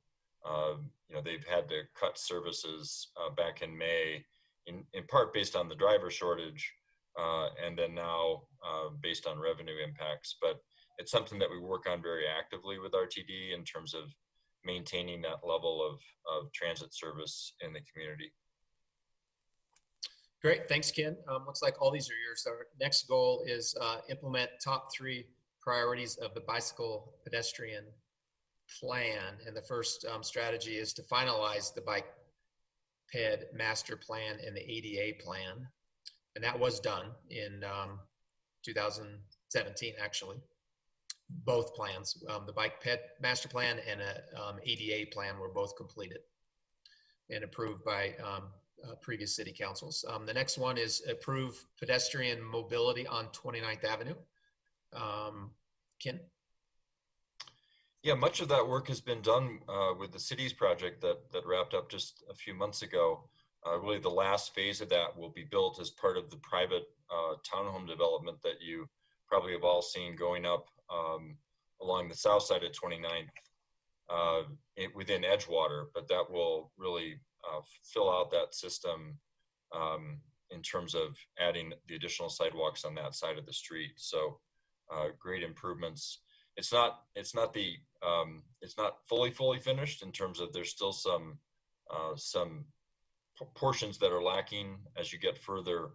M: they've had to cut services back in May, in part based on the driver shortage, and then now based on revenue impacts. But it's something that we work on very actively with RTD in terms of maintaining that level of transit service in the community.
C: Great, thanks, Ken. Looks like all these are yours. Our next goal is implement top 3 priorities of the bicycle pedestrian plan. And the first strategy is to finalize the bike ped master plan and the ADA plan. And that was done in 2017, actually. Both plans, the bike ped master plan and a ADA plan were both completed and approved by previous city councils. The next one is approve pedestrian mobility on 29th Avenue. Ken?
M: Yeah, much of that work has been done with the city's project that wrapped up just a few months ago. Really, the last phase of that will be built as part of the private townhome development that you probably have all seen going up along the south side of 29th within Edgewater, but that will really fill out that system in terms of adding the additional sidewalks on that side of the street. So great improvements. It's not fully finished in terms of there's still some portions that are lacking as you get further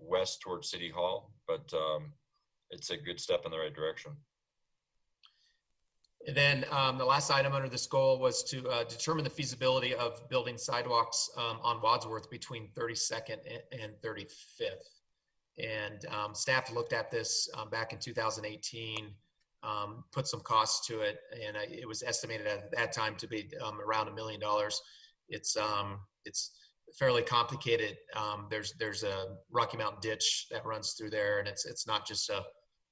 M: west towards City Hall, but it's a good step in the right direction.
C: And then the last item under this goal was to determine the feasibility of building sidewalks on Wadsworth between 32nd and 35th. And staff looked at this back in 2018, put some costs to it, and it was estimated at that time to be around $1 million. It's fairly complicated. There's a Rocky Mountain ditch that runs through there, and it's not just a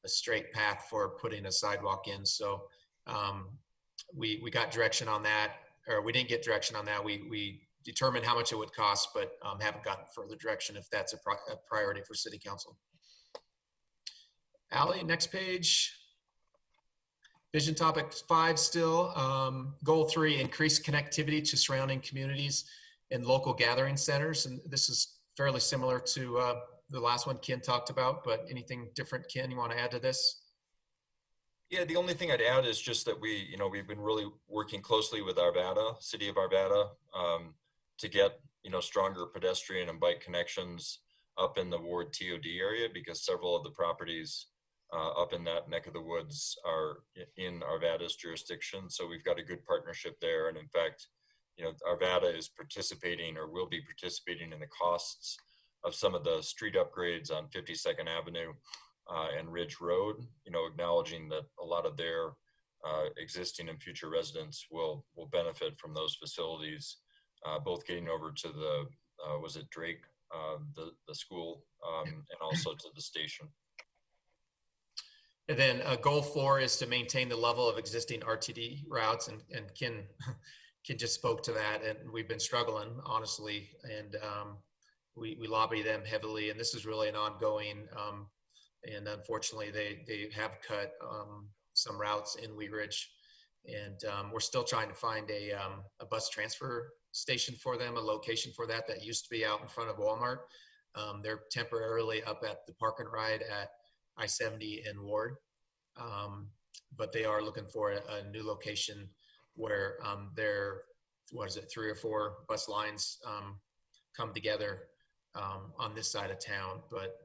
C: straight path for putting a sidewalk in. So we got direction on that, or we didn't get direction on that. We determined how much it would cost, but haven't gotten further direction if that's a priority for City Council. Allie, next page. Vision topic 5 still. Goal 3, increase connectivity to surrounding communities and local gathering centers. And this is fairly similar to the last one Ken talked about, but anything different, Ken, you want to add to this?
M: Yeah, the only thing I'd add is just that we've been really working closely with Arvada, City of Arvada, to get, stronger pedestrian and bike connections up in the Ward TOD area, because several of the properties up in that neck of the woods are in Arvada's jurisdiction. So we've got a good partnership there. And in fact, Arvada is participating or will be participating in the costs of some of the street upgrades on 52nd Avenue and Ridge Road, acknowledging that a lot of their existing and future residents will benefit from those facilities, both getting over to the, was it Drake, the school, and also to the station.
C: And then goal 4 is to maintain the level of existing RTD routes, and Ken just spoke to that, and we've been struggling, honestly, and we lobby them heavily, and this is really an ongoing, and unfortunately they have cut some routes in Wheat Ridge, and we're still trying to find a bus transfer station for them, a location for that used to be out in front of Walmart. They're temporarily up at the Park and Ride at I-70 and Ward, but they are looking for a new location where their, 3 or 4 bus lines come together on this side of town. But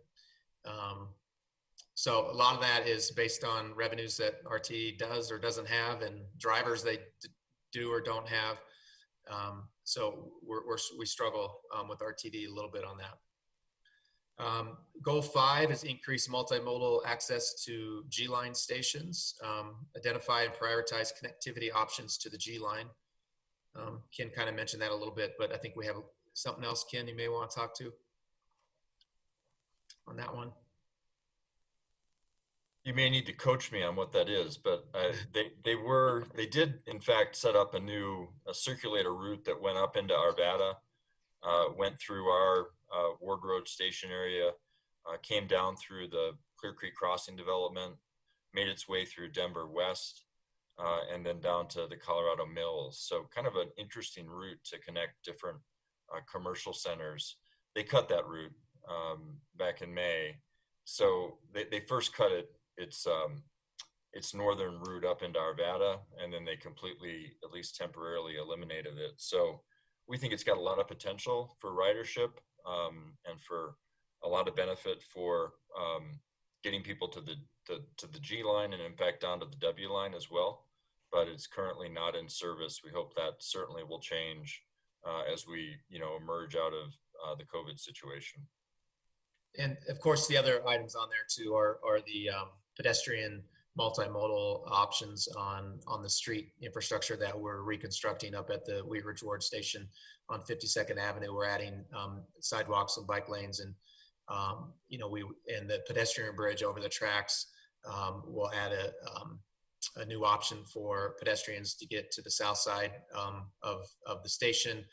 C: so a lot of that is based on revenues that RT does or doesn't have, and drivers they do or don't have. So we struggle with RTD a little bit on that. Goal 5 is increase multimodal access to G-Line stations, identify and prioritize connectivity options to the G-Line. Ken kind of mentioned that a little bit, but I think we have something else, Ken, you may want to talk to on that one.
M: You may need to coach me on what that is, but they did in fact set up a circulator route that went up into Arvada, went through our Ward Road station area, came down through the Clear Creek Crossing development, made its way through Denver West, and then down to the Colorado Mills. So kind of an interesting route to connect different commercial centers. They cut that route back in May. So they first cut its northern route up into Arvada, and then they completely, at least temporarily, eliminated it. So we think it's got a lot of potential for ridership and for a lot of benefit for getting people to the G line, and in fact down to the W line as well. But it's currently not in service. We hope that certainly will change as we, emerge out of the COVID situation.
C: And of course, the other items on there too are the pedestrian multimodal options on the street infrastructure that we're reconstructing up at the Wheat Ridge Ward Station on 52nd Avenue. We're adding sidewalks and bike lanes, and and the pedestrian bridge over the tracks will add a new option for pedestrians to get to the south side of the station.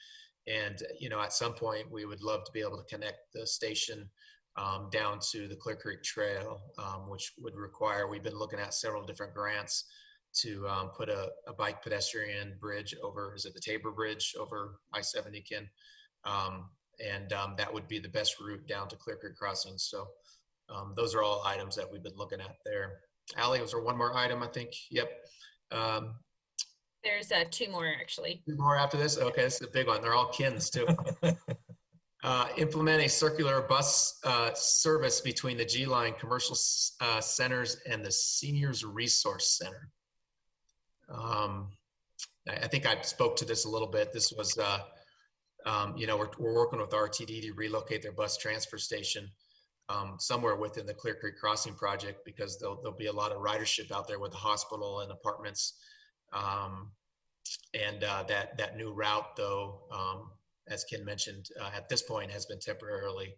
C: And at some point we would love to be able to connect the station down to the Clear Creek Trail, which would require, we've been looking at several different grants to put a bike pedestrian bridge over, is it the Tabor Bridge over I-70, Ken? And that would be the best route down to Clear Creek Crossing. So those are all items that we've been looking at there. Allie, was there one more item, I think? Yep.
B: There's 2 more actually.
C: 2 more after this? Okay, this is a big one. They're all Kins too. Implement a circular bus service between the G-Line commercial centers and the Seniors Resource Center. I think I spoke to this a little bit. This was, we're working with RTD to relocate their bus transfer station somewhere within the Clear Creek Crossing project, because there'll be a lot of ridership out there with the hospital and apartments. That new route, though, as Ken mentioned, at this point has been temporarily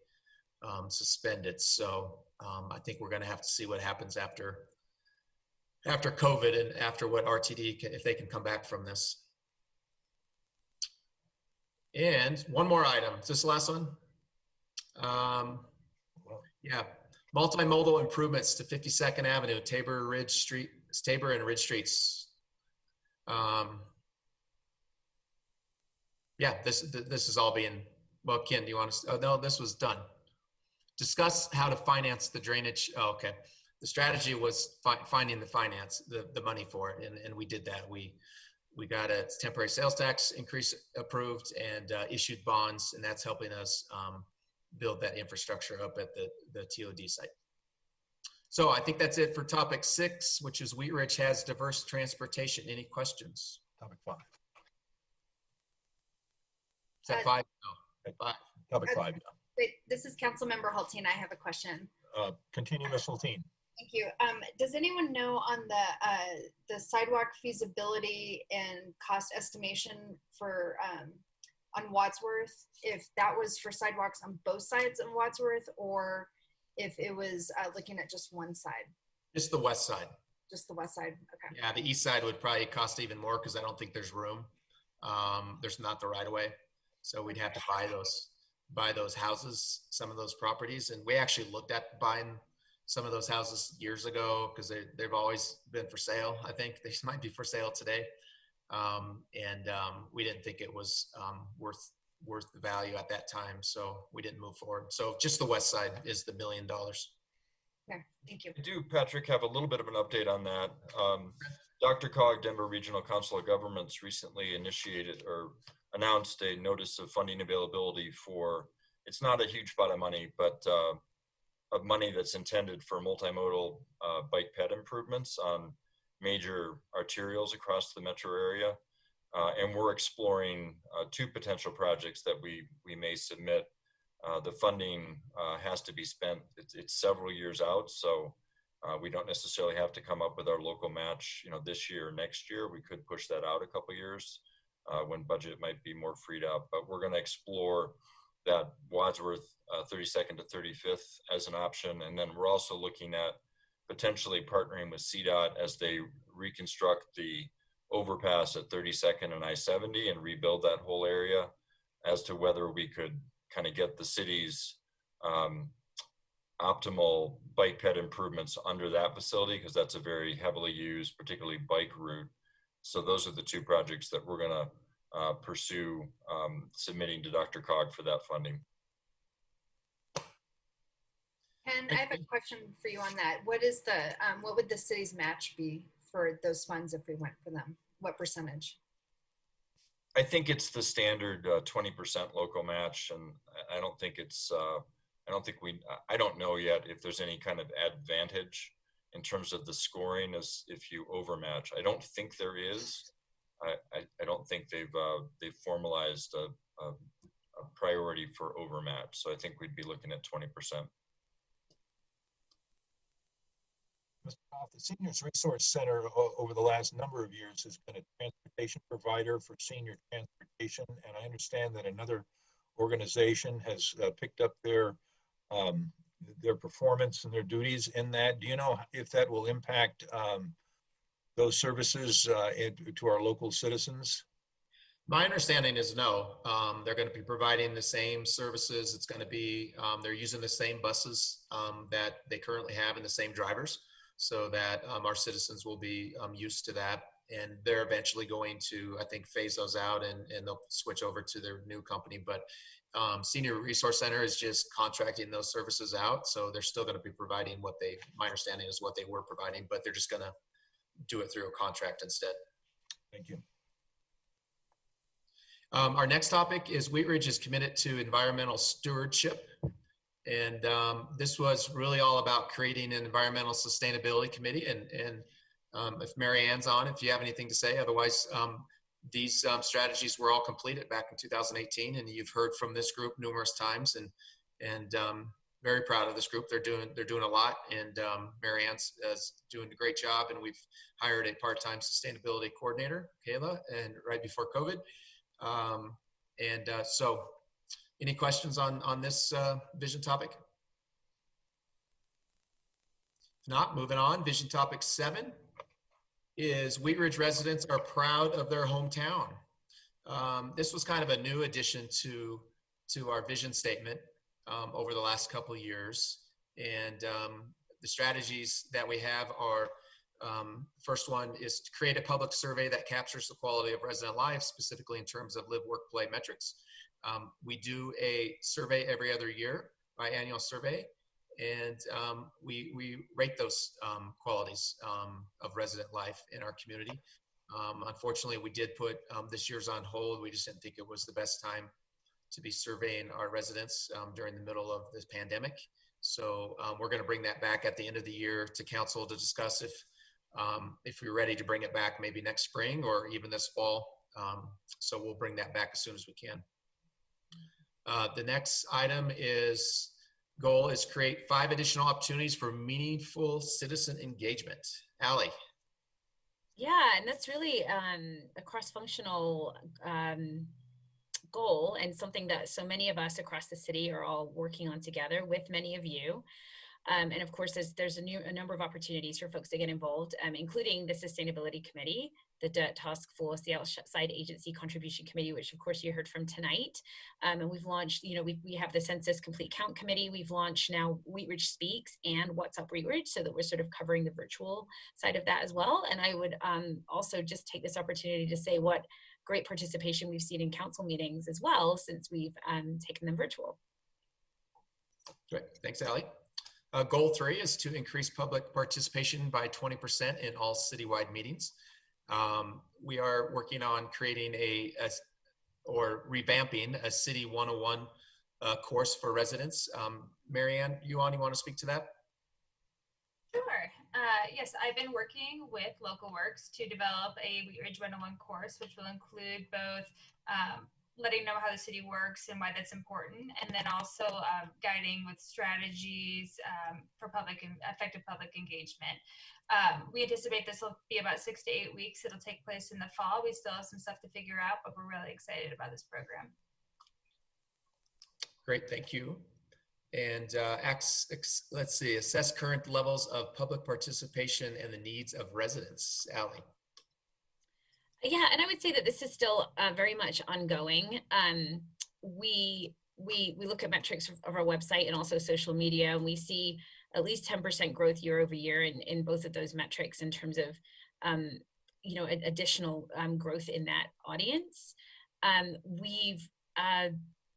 C: suspended. So I think we're going to have to see what happens after COVID and after what RTD if they can come back from this. And one more item. Is this the last one? Yeah, multimodal improvements to 52nd Avenue, Tabor and Ridge Streets. Yeah, this is all being, well, Ken, do you want to, oh no, this was done. Discuss how to finance the drainage. Oh, okay. The strategy was finding the money for it. And we did that. We got a temporary sales tax increase approved and issued bonds, and that's helping us build that infrastructure up at the TOD site. So I think that's it for topic 6, which is Wheat Ridge has diverse transportation. Any questions?
A: Topic 5.
C: Is that 5? No, 5.
A: Topic 5, yeah.
G: Wait, this is Councilmember Hulteen. I have a question.
A: Continue, Ms. Hulteen.
G: Thank you. Does anyone know on the sidewalk feasibility and cost estimation for on Wadsworth, if that was for sidewalks on both sides of Wadsworth, or if it was looking at just one side?
C: Just the west side.
G: Just the west side. Okay.
C: Yeah, the east side would probably cost even more because I don't think there's room. There's not the right of way, so we'd have to buy those houses, some of those properties, and we actually looked at buying some of those houses years ago because they've always been for sale. I think they might be for sale today, and we didn't think it was worth the value at that time, so we didn't move forward. So just the west side is the $1 million.
G: Okay, thank you.
M: I do, Patrick, have a little bit of an update on that. DRCOG, Denver Regional Council of Governments, recently initiated or announced a notice of funding availability for, it's not a huge pot of money, but of money that's intended for multimodal bike ped improvements on major arterials across the metro area. And we're exploring 2 potential projects that we may submit. The funding has to be spent, it's several years out, so we don't necessarily have to come up with our local match, this year or next year. We could push that out a couple years when budget might be more freed up. But we're going to explore that Wadsworth 32nd to 35th as an option. And then we're also looking at potentially partnering with CDOT as they reconstruct the overpass at 32nd and I-70 and rebuild that whole area, as to whether we could kind of get the city's optimal bike ped improvements under that facility, because that's a very heavily used, particularly bike route. So those are the 2 projects that we're going to pursue submitting to DRCOG for that funding.
G: And I have a question for you on that. What is what would the city's match be for those funds if we went for them? What percentage?
M: I think it's the standard 20% local match, and I don't think it's. I don't know yet if there's any kind of advantage in terms of the scoring as if you overmatch. I don't think there is. I don't think they've formalized a priority for overmatch. So I think we'd be looking at 20%.
A: Mr. Goff, the Seniors Resource Center over the last number of years has been a transportation provider for senior transportation, and I understand that another organization has picked up their performance and their duties in that. Do you know if that will impact those services to our local citizens?
C: My understanding is no. They're going to be providing the same services. It's going to be, they're using the same buses that they currently have and the same drivers, so that our citizens will be used to that. And they're eventually going to, I think, phase those out and they'll switch over to their new company. But Senior Resource Center is just contracting those services out. So they're still going to be providing what my understanding is what they were providing, but they're just going to do it through a contract instead.
A: Thank you.
C: Our next topic is Wheat Ridge is committed to environmental stewardship. And this was really all about creating an environmental sustainability committee. And if Mary Ann's on, if you have anything to say, otherwise these strategies were all completed back in 2018. And you've heard from this group numerous times, and very proud of this group. They're doing a lot, and Mary Ann's doing a great job. And we've hired a part-time sustainability coordinator, Kayla, and right before COVID. So any questions on this vision topic? If not, moving on. Vision topic 7 is Wheat Ridge residents are proud of their hometown. This was kind of a new addition to our vision statement over the last couple of years. And the strategies that we have are, first one is to create a public survey that captures the quality of resident life, specifically in terms of live, work, play metrics. We do a survey every other year, biannual survey, and we rate those qualities of resident life in our community. Unfortunately, we did put this year's on hold. We just didn't think it was the best time to be surveying our residents during the middle of this pandemic. So we're going to bring that back at the end of the year to council to discuss if we're ready to bring it back maybe next spring or even this fall. So we'll bring that back as soon as we can. The next item goal is create 5 additional opportunities for meaningful citizen engagement. Allie.
B: Yeah, and that's really a cross-functional goal, and something that so many of us across the city are all working on together with many of you. And of course, there's a number of opportunities for folks to get involved, including the Sustainability Committee, the DIRT Task Force, the Outside Agency Contribution Committee, which of course you heard from tonight. And we've launched, we have the Census Complete Count Committee. We've launched now Wheat Ridge Speaks and What's Up Wheat Ridge, so that we're sort of covering the virtual side of that as well. And I would also just take this opportunity to say what great participation we've seen in council meetings as well since we've taken them virtual.
C: Great, thanks, Allie. Goal 3 is to increase public participation by 20% in all citywide meetings. We are working on creating or revamping a City 101 course for residents. Mary Ann, you want to speak to that?
D: Sure. Yes, I've been working with Local Works to develop a Wheat Ridge 101 course, which will include both letting know how the city works and why that's important, and then also guiding with strategies for effective public engagement. We anticipate this will be about 6 to 8 weeks. It'll take place in the fall. We still have some stuff to figure out, but we're really excited about this program.
C: Great, thank you. And let's see, assess current levels of public participation and the needs of residents. Allie.
B: Yeah, and I would say that this is still very much ongoing. We look at metrics of our website and also social media, and we see at least 10% growth year over year in both of those metrics in terms of additional growth in that audience. We've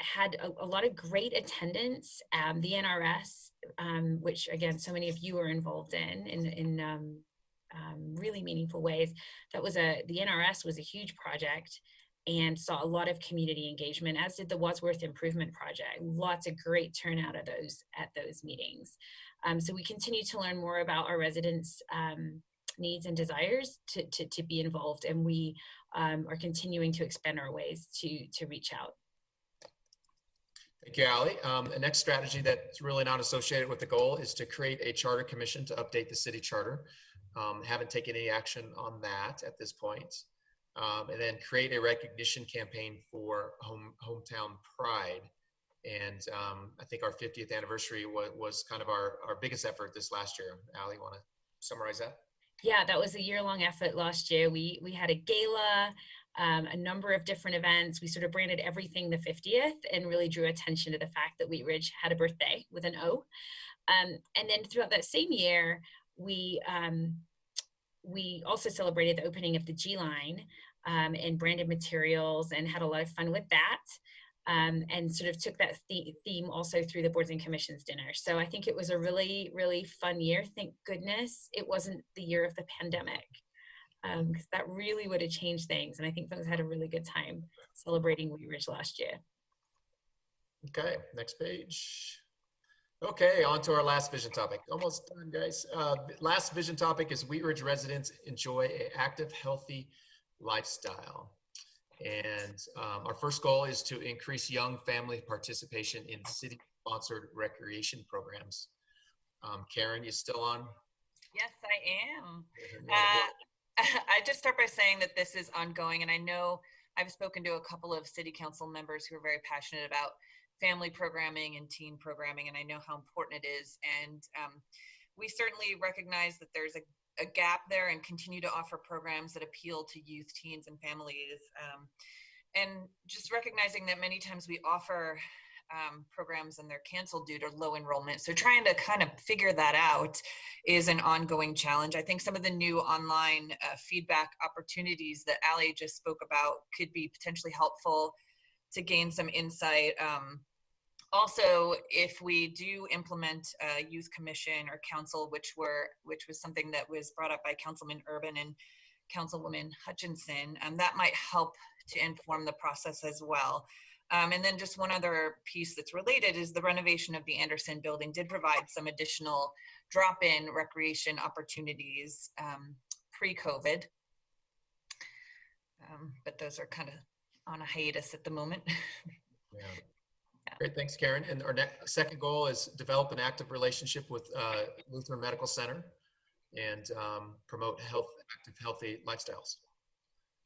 B: had a lot of great attendance. The NRS, which again so many of you are involved in really meaningful ways. The NRS was a huge project and saw a lot of community engagement, as did the Wadsworth Improvement Project. Lots of great turnout at those meetings. So we continue to learn more about our residents' needs and desires to be involved, and we are continuing to expand our ways to reach out.
C: Thank you, Ally. The next strategy that's really not associated with the goal is to create a charter commission to update the city charter. Haven't taken any action on that at this point. And then create a recognition campaign for hometown pride. And I think our 50th anniversary was kind of our biggest effort this last year. Ally, want to summarize that?
B: Yeah, that was a year-long effort last year. We had a gala, a number of different events. We sort of branded everything the 50th and really drew attention to the fact that Wheat Ridge had a birthday with an O. And then throughout that same year, we also celebrated the opening of the G line and branded materials and had a lot of fun with that. And sort of took that theme also through the boards and commissions dinner. So I think it was a really, really fun year. Thank goodness it wasn't the year of the pandemic, because that really would have changed things. And I think folks had a really good time celebrating Wheat Ridge last year.
C: Okay, next page. Okay, on to our last vision topic. Almost done, guys. Last vision topic is Wheat Ridge residents enjoy an active, healthy lifestyle. And our first goal is to increase young family participation in city-sponsored recreation programs. Karen, you still on?
L: Yes, I am. I just start by saying that this is ongoing, and I know I've spoken to a couple of city council members who are very passionate about family programming and teen programming, and I know how important it is. And we certainly recognize that there's a gap there and continue to offer programs that appeal to youth, teens, and families. And just recognizing that many times we offer programs and they're canceled due to low enrollment. So trying to kind of figure that out is an ongoing challenge. I think some of the new online feedback opportunities that Ally just spoke about could be potentially helpful to gain some insight. Also, if we do implement a youth commission or council, which was something that was brought up by Councilman Urban and Councilwoman Hutchinson, that might help to inform the process as well. And then just one other piece that's related is the renovation of the Anderson building did provide some additional drop-in recreation opportunities pre-COVID. But those are kind of on a hiatus at the moment.
C: Yeah. Great, thanks, Karen. And our second goal is develop an active relationship with Lutheran Medical Center and promote active, healthy lifestyles.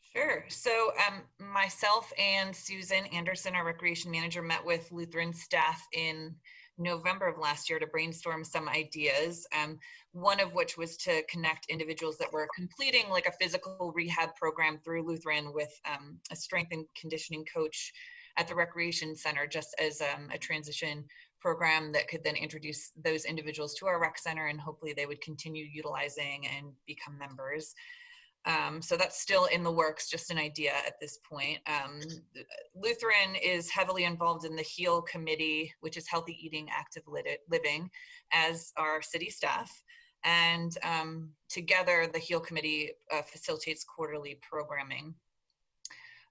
L: Sure. So myself and Susan Anderson, our recreation manager, met with Lutheran staff in November of last year to brainstorm some ideas. One of which was to connect individuals that were completing like a physical rehab program through Lutheran with a strength and conditioning coach at the recreation center, just as a transition program that could then introduce those individuals to our rec center, and hopefully they would continue utilizing and become members. So that's still in the works, just an idea at this point. Lutheran is heavily involved in the HEAL committee, which is Healthy Eating, Active Living, as our city staff. And together, the HEAL committee facilitates quarterly programming.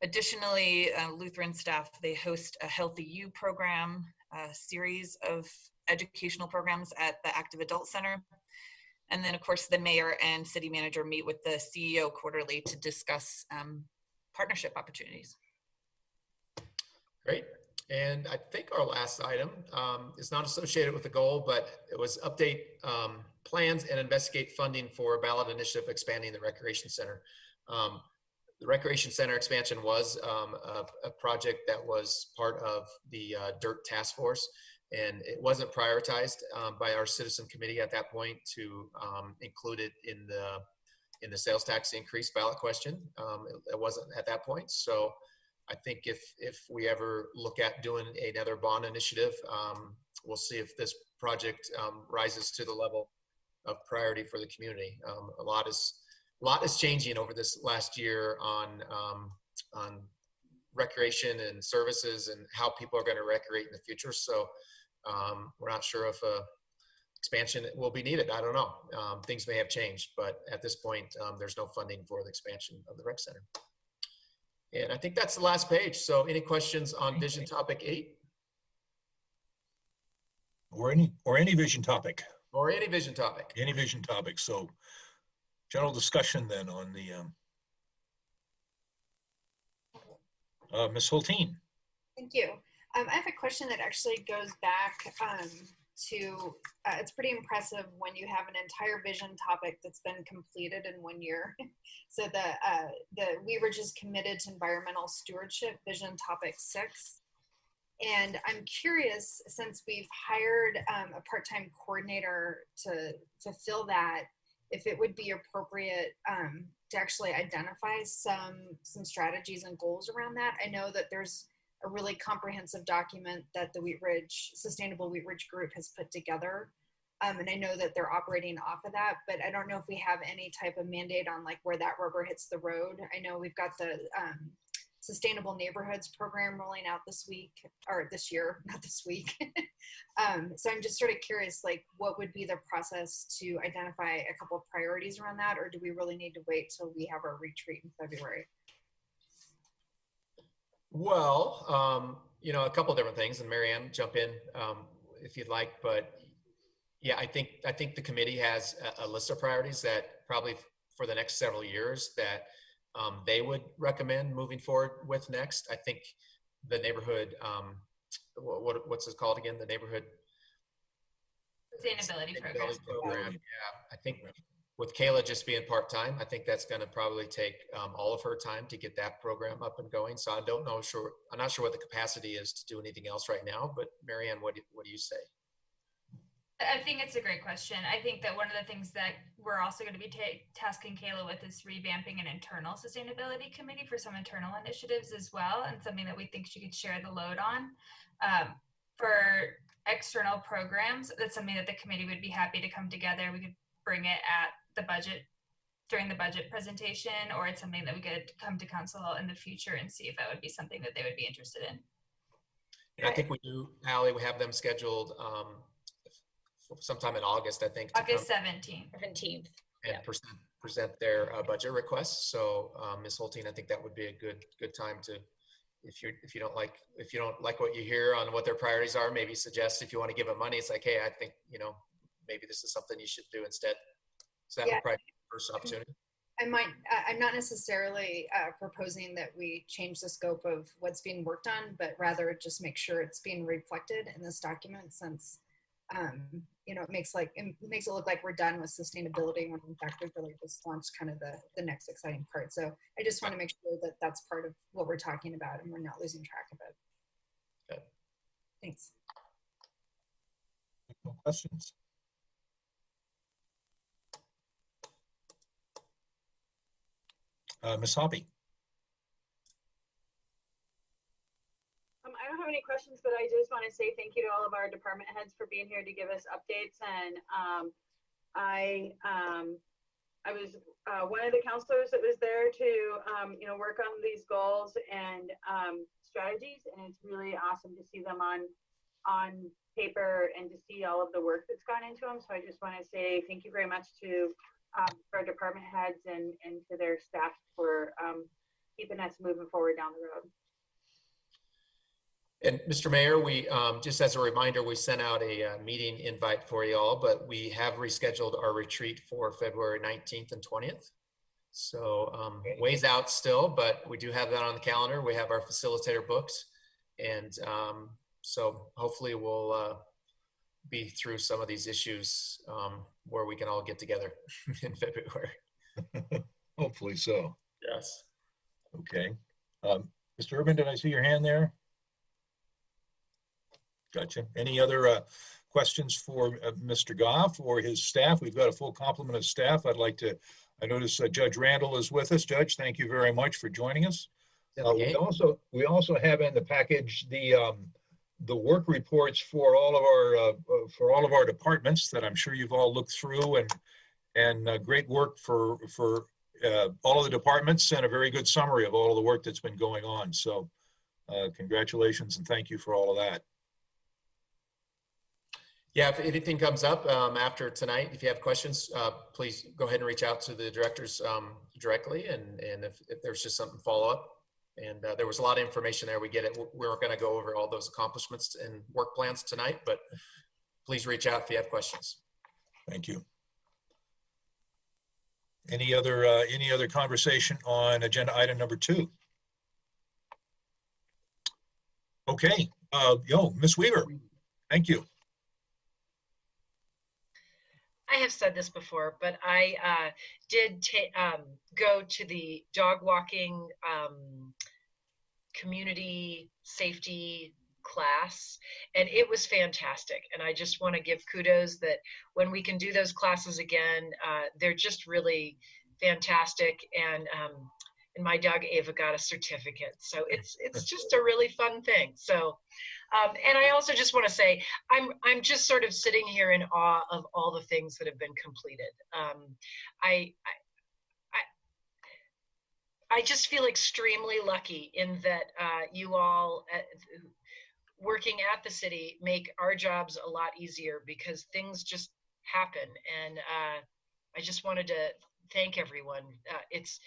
L: Additionally, Lutheran staff, they host a Healthy You program, a series of educational programs at the Active Adult Center. And then, of course, the mayor and city manager meet with the CEO quarterly to discuss partnership opportunities.
C: Great. And I think our last item is not associated with the goal, but it was update plans and investigate funding for a ballot initiative expanding the recreation center. The recreation center expansion was a project that was part of the DIRT task force, and it wasn't prioritized by our citizen committee at that point to include it in the sales tax increase ballot question. It wasn't at that point. So I think if we ever look at doing another bond initiative, we'll see if this project rises to the level of priority for the community. A lot is changing over this last year on recreation and services and how people are going to recreate in the future. So we're not sure if expansion will be needed. I don't know. Things may have changed, but at this point, there's no funding for the expansion of the rec center. And I think that's the last page. So any questions on vision topic 8?
A: Or any vision topic.
C: Or any vision topic.
A: Any vision topic. So general discussion then on the Ms. Hulteen.
G: Thank you. I have a question that actually goes back to, it's pretty impressive when you have an entire vision topic that's been completed in 1 year. So the Wheat Ridge is committed to environmental stewardship, vision topic 6. And I'm curious, since we've hired a part-time coordinator to fill that, if it would be appropriate to actually identify some strategies and goals around that. I know that there's a really comprehensive document that the Sustainable Wheat Ridge Group has put together. And I know that they're operating off of that, but I don't know if we have any type of mandate on like where that rubber hits the road. I know we've got the Sustainable Neighborhoods program rolling out this year, not this week. So I'm just sort of curious, like what would be the process to identify a couple of priorities around that, or do we really need to wait till we have our retreat in February?
C: Well, a couple of different things, and Marianne, jump in if you'd like. But yeah, I think the committee has a list of priorities that probably for the next several years that they would recommend moving forward with next. I think the neighborhood, what's it called again? The neighborhood
D: Sustainability program.
C: Yeah, I think with Kayla just being part-time, I think that's going to probably take all of her time to get that program up and going. So I'm not sure what the capacity is to do anything else right now, but Marianne, what do you say?
D: I think it's a great question. I think that one of the things that we're also going to be tasking Kayla with is revamping an internal sustainability committee for some internal initiatives as well, and something that we think she could share the load on. For external programs, that's something that the committee would be happy to come together. We could bring it at the budget, during the budget presentation, or it's something that we could come to council in the future and see if that would be something that they would be interested in.
C: And I think we do, Allie, we have them scheduled sometime in August, I think.
D: August 17th.
C: And present their budget requests. So Ms. Holteen, I think that would be a good time to, if you don't like what you hear on what their priorities are, maybe suggest if you want to give them money, it's like, hey, I think, maybe this is something you should do instead. So that would probably be the first opportunity.
G: I'm not necessarily proposing that we change the scope of what's being worked on, but rather just make sure it's being reflected in this document, since it makes it look like we're done with sustainability when in fact we've really just launched kind of the next exciting part. So I just want to make sure that that's part of what we're talking about and we're not losing track of it.
C: Okay.
G: Thanks.
A: No questions? Ms. Hoppy.
H: I don't have any questions, but I just want to say thank you to all of our department heads for being here to give us updates. And I was one of the counselors that was there to work on these goals and strategies, and it's really awesome to see them on paper and to see all of the work that's gone into them. So I just want to say thank you very much to our department heads and to their staff for keeping us moving forward down the road.
C: And Mr. Mayor, we just as a reminder, we sent out a meeting invite for you all, but we have rescheduled our retreat for February 19th and 20th. So ways out still, but we do have that on the calendar. We have our facilitator books. And so hopefully we'll be through some of these issues where we can all get together in February.
A: Hopefully so.
C: Yes.
A: Okay. Mr. Urban, did I see your hand there? Gotcha. Any other questions for Mr. Goff or his staff? We've got a full complement of staff. I notice Judge Randall is with us. Judge, thank you very much for joining us. We also have in the package the work reports for all of our departments that I'm sure you've all looked through, and great work for all of the departments, and a very good summary of all of the work that's been going on. So congratulations and thank you for all of that.
C: Yeah, if anything comes up after tonight, if you have questions, please go ahead and reach out to the directors directly. And if there's just something follow up, and there was a lot of information there, we get it. We're going to go over all those accomplishments and work plans tonight, but please reach out if you have questions.
A: Thank you. Any other conversation on agenda item number 2? Okay, Ms. Weaver, thank you.
Q: I have said this before, but I did go to the dog walking community safety class, and it was fantastic. And I just want to give kudos that when we can do those classes again, they're just really fantastic. And my dog Ava got a certificate, so it's just a really fun thing. So and I also just want to say I'm just sort of sitting here in awe of all the things that have been completed. I just feel extremely lucky in that you all working at the city make our jobs a lot easier because things just happen. And I just wanted to thank everyone. It's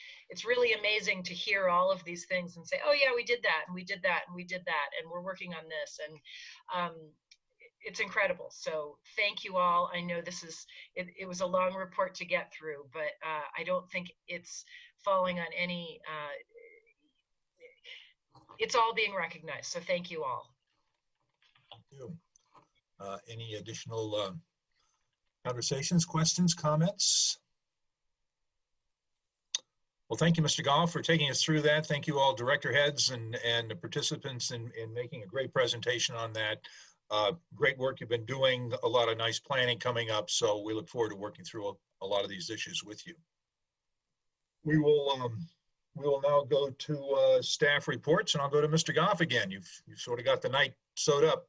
Q: really amazing to hear all of these things and say, oh yeah, we did that and we did that and we did that and we're working on this, and it's incredible. So thank you all. I know this is it was a long report to get through, but I don't think it's falling on any it's all being recognized. So thank you all.
A: Thank you. Any additional conversations, questions, comments? Well, thank you, Mr. Goff, for taking us through that. Thank you all director heads and the participants in making a great presentation on that. Great work you've been doing, a lot of nice planning coming up. So we look forward to working through a lot of these issues with you. We will now go to staff reports, and I'll go to Mr. Goff again. You've sort of got the night sewed up.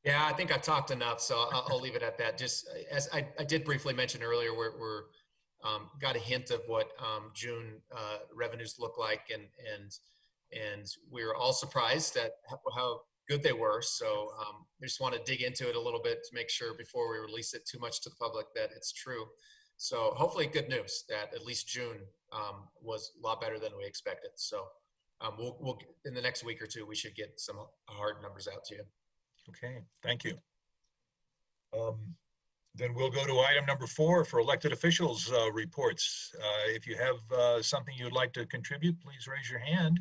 C: Yeah, I think I talked enough, so I'll leave it at that. Just as I did briefly mention earlier, we're got a hint of what June revenues look like, and we were all surprised at how good they were. So we just want to dig into it a little bit to make sure before we release it too much to the public that it's true. So hopefully good news that at least June was a lot better than we expected. So we'll in the next week or two, we should get some hard numbers out to you.
A: Okay, thank you. Then we'll go to item number 4 for elected officials reports. If you have something you'd like to contribute, please raise your hand.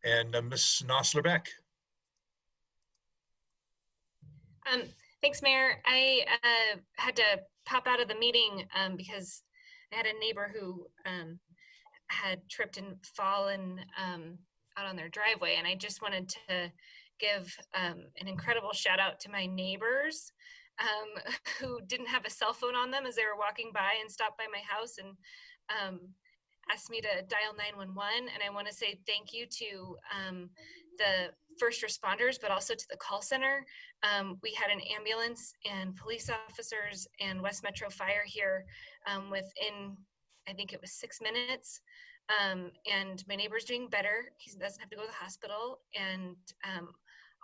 A: And Ms. Nosler-Beck.
B: Thanks, Mayor. I had to pop out of the meeting because I had a neighbor who had tripped and fallen out on their driveway, and I just wanted to give an incredible shout out to my neighbors who didn't have a cell phone on them as they were walking by and stopped by my house and asked me to dial 911. And I want to say thank you to the first responders, but also to the call center. We had an ambulance and police officers and West Metro Fire here within, I think it was 6 minutes. And my neighbor's doing better. He doesn't have to go to the hospital. And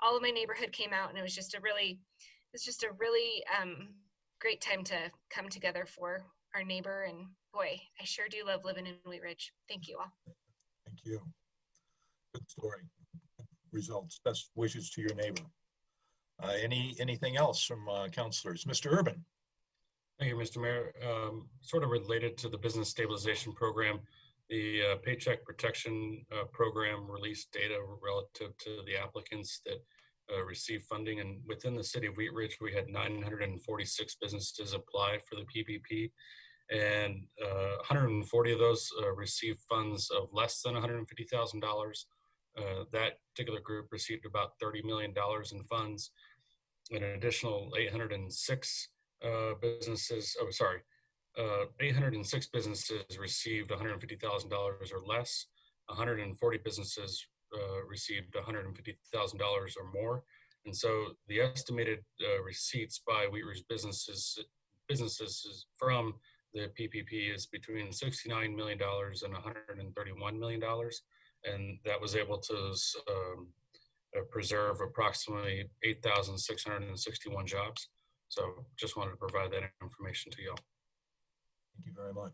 B: all of my neighborhood came out, and it was just a really great time to come together for our neighbor. And boy, I sure do love living in Wheat Ridge. Thank you all.
A: Thank you. Good story. Results. Best wishes to your neighbor. Anything else from councilors? Mr. Urban.
I: Thank you, Mr. Mayor. Sort of related to the business stabilization program, the Paycheck Protection Program released data relative to the applicants that received funding. And within the city of Wheat Ridge, we had 946 businesses apply for the PPP. And 140 of those received funds of less than $150,000. That particular group received about $30 million in funds. An additional 806 businesses, 806 businesses received $150,000 or less. 140 businesses received $150,000 or more. And so the estimated receipts by Wheat Ridge businesses from the PPP is between $69 million and $131 million. And that was able to preserve approximately 8,661 jobs. So just wanted to provide that information to you all.
A: Thank you very much.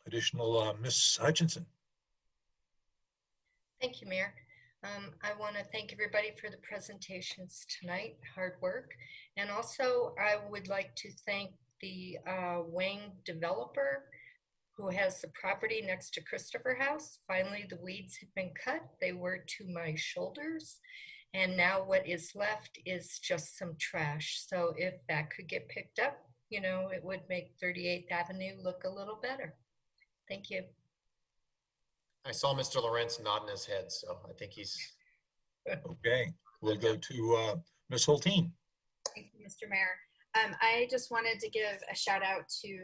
A: Additional, Ms. Hutchinson.
R: Thank you, Mayor. I want to thank everybody for the presentations tonight, hard work. And also I would like to thank the Wang developer who has the property next to Christopher House. Finally, the weeds have been cut. They were to my shoulders. And now what is left is just some trash. So if that could get picked up, you know, it would make 38th Avenue look a little better. Thank you.
C: I saw Mr. Lawrence nodding his head, so I think he's.
A: Okay, we'll go to Ms. Hulteen.
S: Thank you, Mr. Mayor. I just wanted to give a shout out to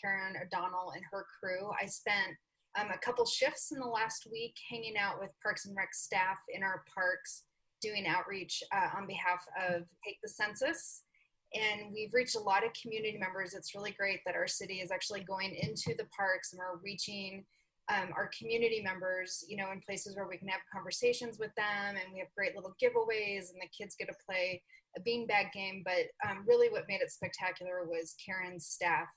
S: Karen O'Donnell and her crew. I spent a couple shifts in the last week hanging out with Parks and Rec staff in our parks, doing outreach on behalf of Take the Census. And we've reached a lot of community members. It's really great that our city is actually going into the parks and we're reaching our community members, you know, in places where we can have conversations with them, and we have great little giveaways and the kids get to play a beanbag game. But really what made it spectacular was Karen's staff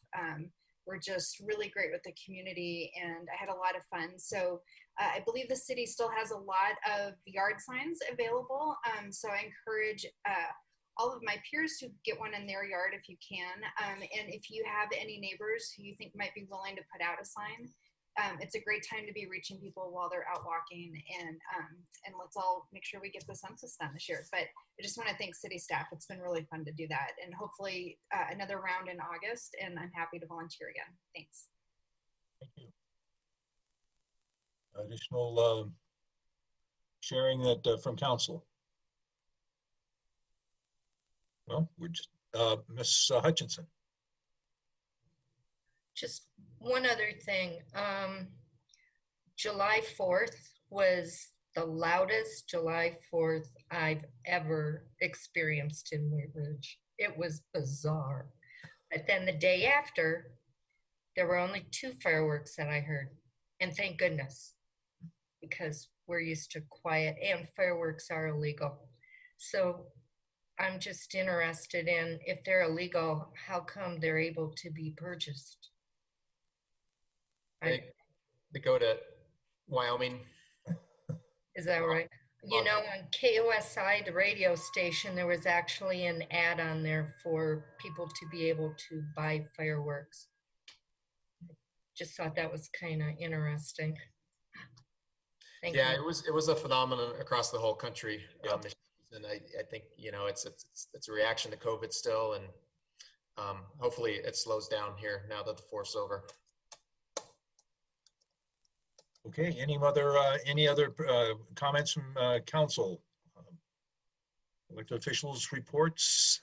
S: were just really great with the community, and I had a lot of fun. So I believe the city still has a lot of yard signs available. So I encourage all of my peers to get one in their yard if you can. And if you have any neighbors who you think might be willing to put out a sign, it's a great time to be reaching people while they're out walking, and let's all make sure we get the census done this year. But I just want to thank city staff. It's been really fun to do that, and hopefully another round in August, and I'm happy to volunteer again. Thanks.
A: Thank you. Additional sharing that from council. Well, we're just Ms. Hutchinson.
R: Just one other thing. July 4th was the loudest July 4th I've ever experienced in Wheat Ridge. It was bizarre. But then the day after, there were only 2 fireworks that I heard. And thank goodness, because we're used to quiet, and fireworks are illegal. So I'm just interested in, if they're illegal, how come they're able to be purchased?
C: They go to Wyoming.
R: Is that right? You know, on KOSI, the radio station, there was actually an ad on there for people to be able to buy fireworks. Just thought that was kind of interesting. Thank you.
C: It was a phenomenon across the whole country. And I think, you know, it's a reaction to COVID still, and hopefully it slows down here now that the 4th's over.
A: Okay, any other comments from council? Elected officials reports.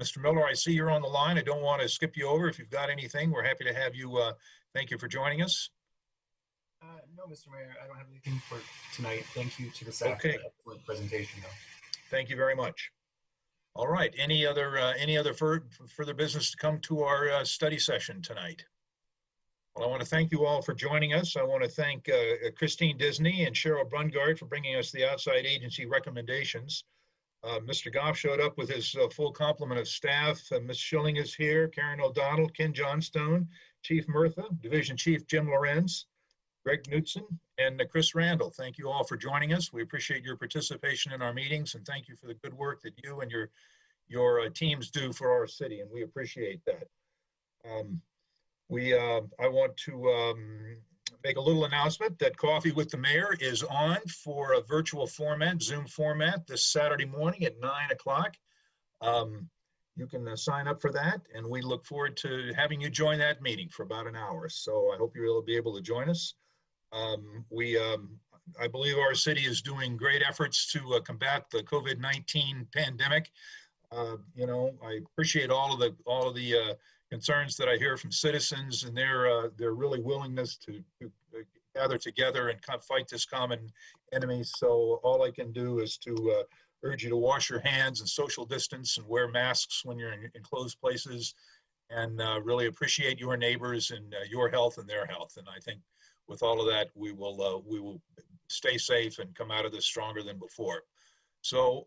A: Mr. Miller, I see you're on the line. I don't want to skip you over. If you've got anything, we're happy to have you. Thank you for joining us.
T: No, Mr. Mayor, I don't have anything for tonight. Thank you to the staff for the excellent presentation, though.
A: Thank you very much. All right, any other further business to come to our study session tonight? Well, I want to thank you all for joining us. I want to thank Christine Disney and Cheryl Brungard for bringing us the outside agency recommendations. Mr. Goff showed up with his full complement of staff. Ms. Schilling is here, Karen O'Donnell, Ken Johnstone, Chief Murtha, Division Chief Jim Lorenz, Greg Knutson, and Chris Randall. Thank you all for joining us. We appreciate your participation in our meetings, and thank you for the good work that you and your teams do for our city, and we appreciate that. I want to make a little announcement that Coffee with the Mayor is on for a virtual format, Zoom format, this Saturday morning at 9 o'clock. You can sign up for that, and we look forward to having you join that meeting for about an hour. So I hope you'll be able to join us. I believe our city is doing great efforts to combat the COVID-19 pandemic. You know, I appreciate all of the concerns that I hear from citizens and their really willingness to gather together and fight this common enemy. So all I can do is to urge you to wash your hands and social distance and wear masks when you're in enclosed places, and really appreciate your neighbors and your health and their health. And I think with all of that, we will stay safe and come out of this stronger than before. So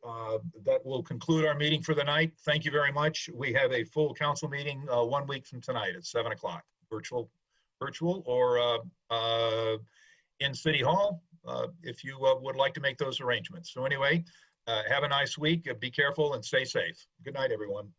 A: that will conclude our meeting for the night. Thank you very much. We have a full council meeting 1 week from tonight at 7 o'clock, virtual or in City Hall, if you would like to make those arrangements. So anyway, have a nice week. Be careful and stay safe. Good night, everyone.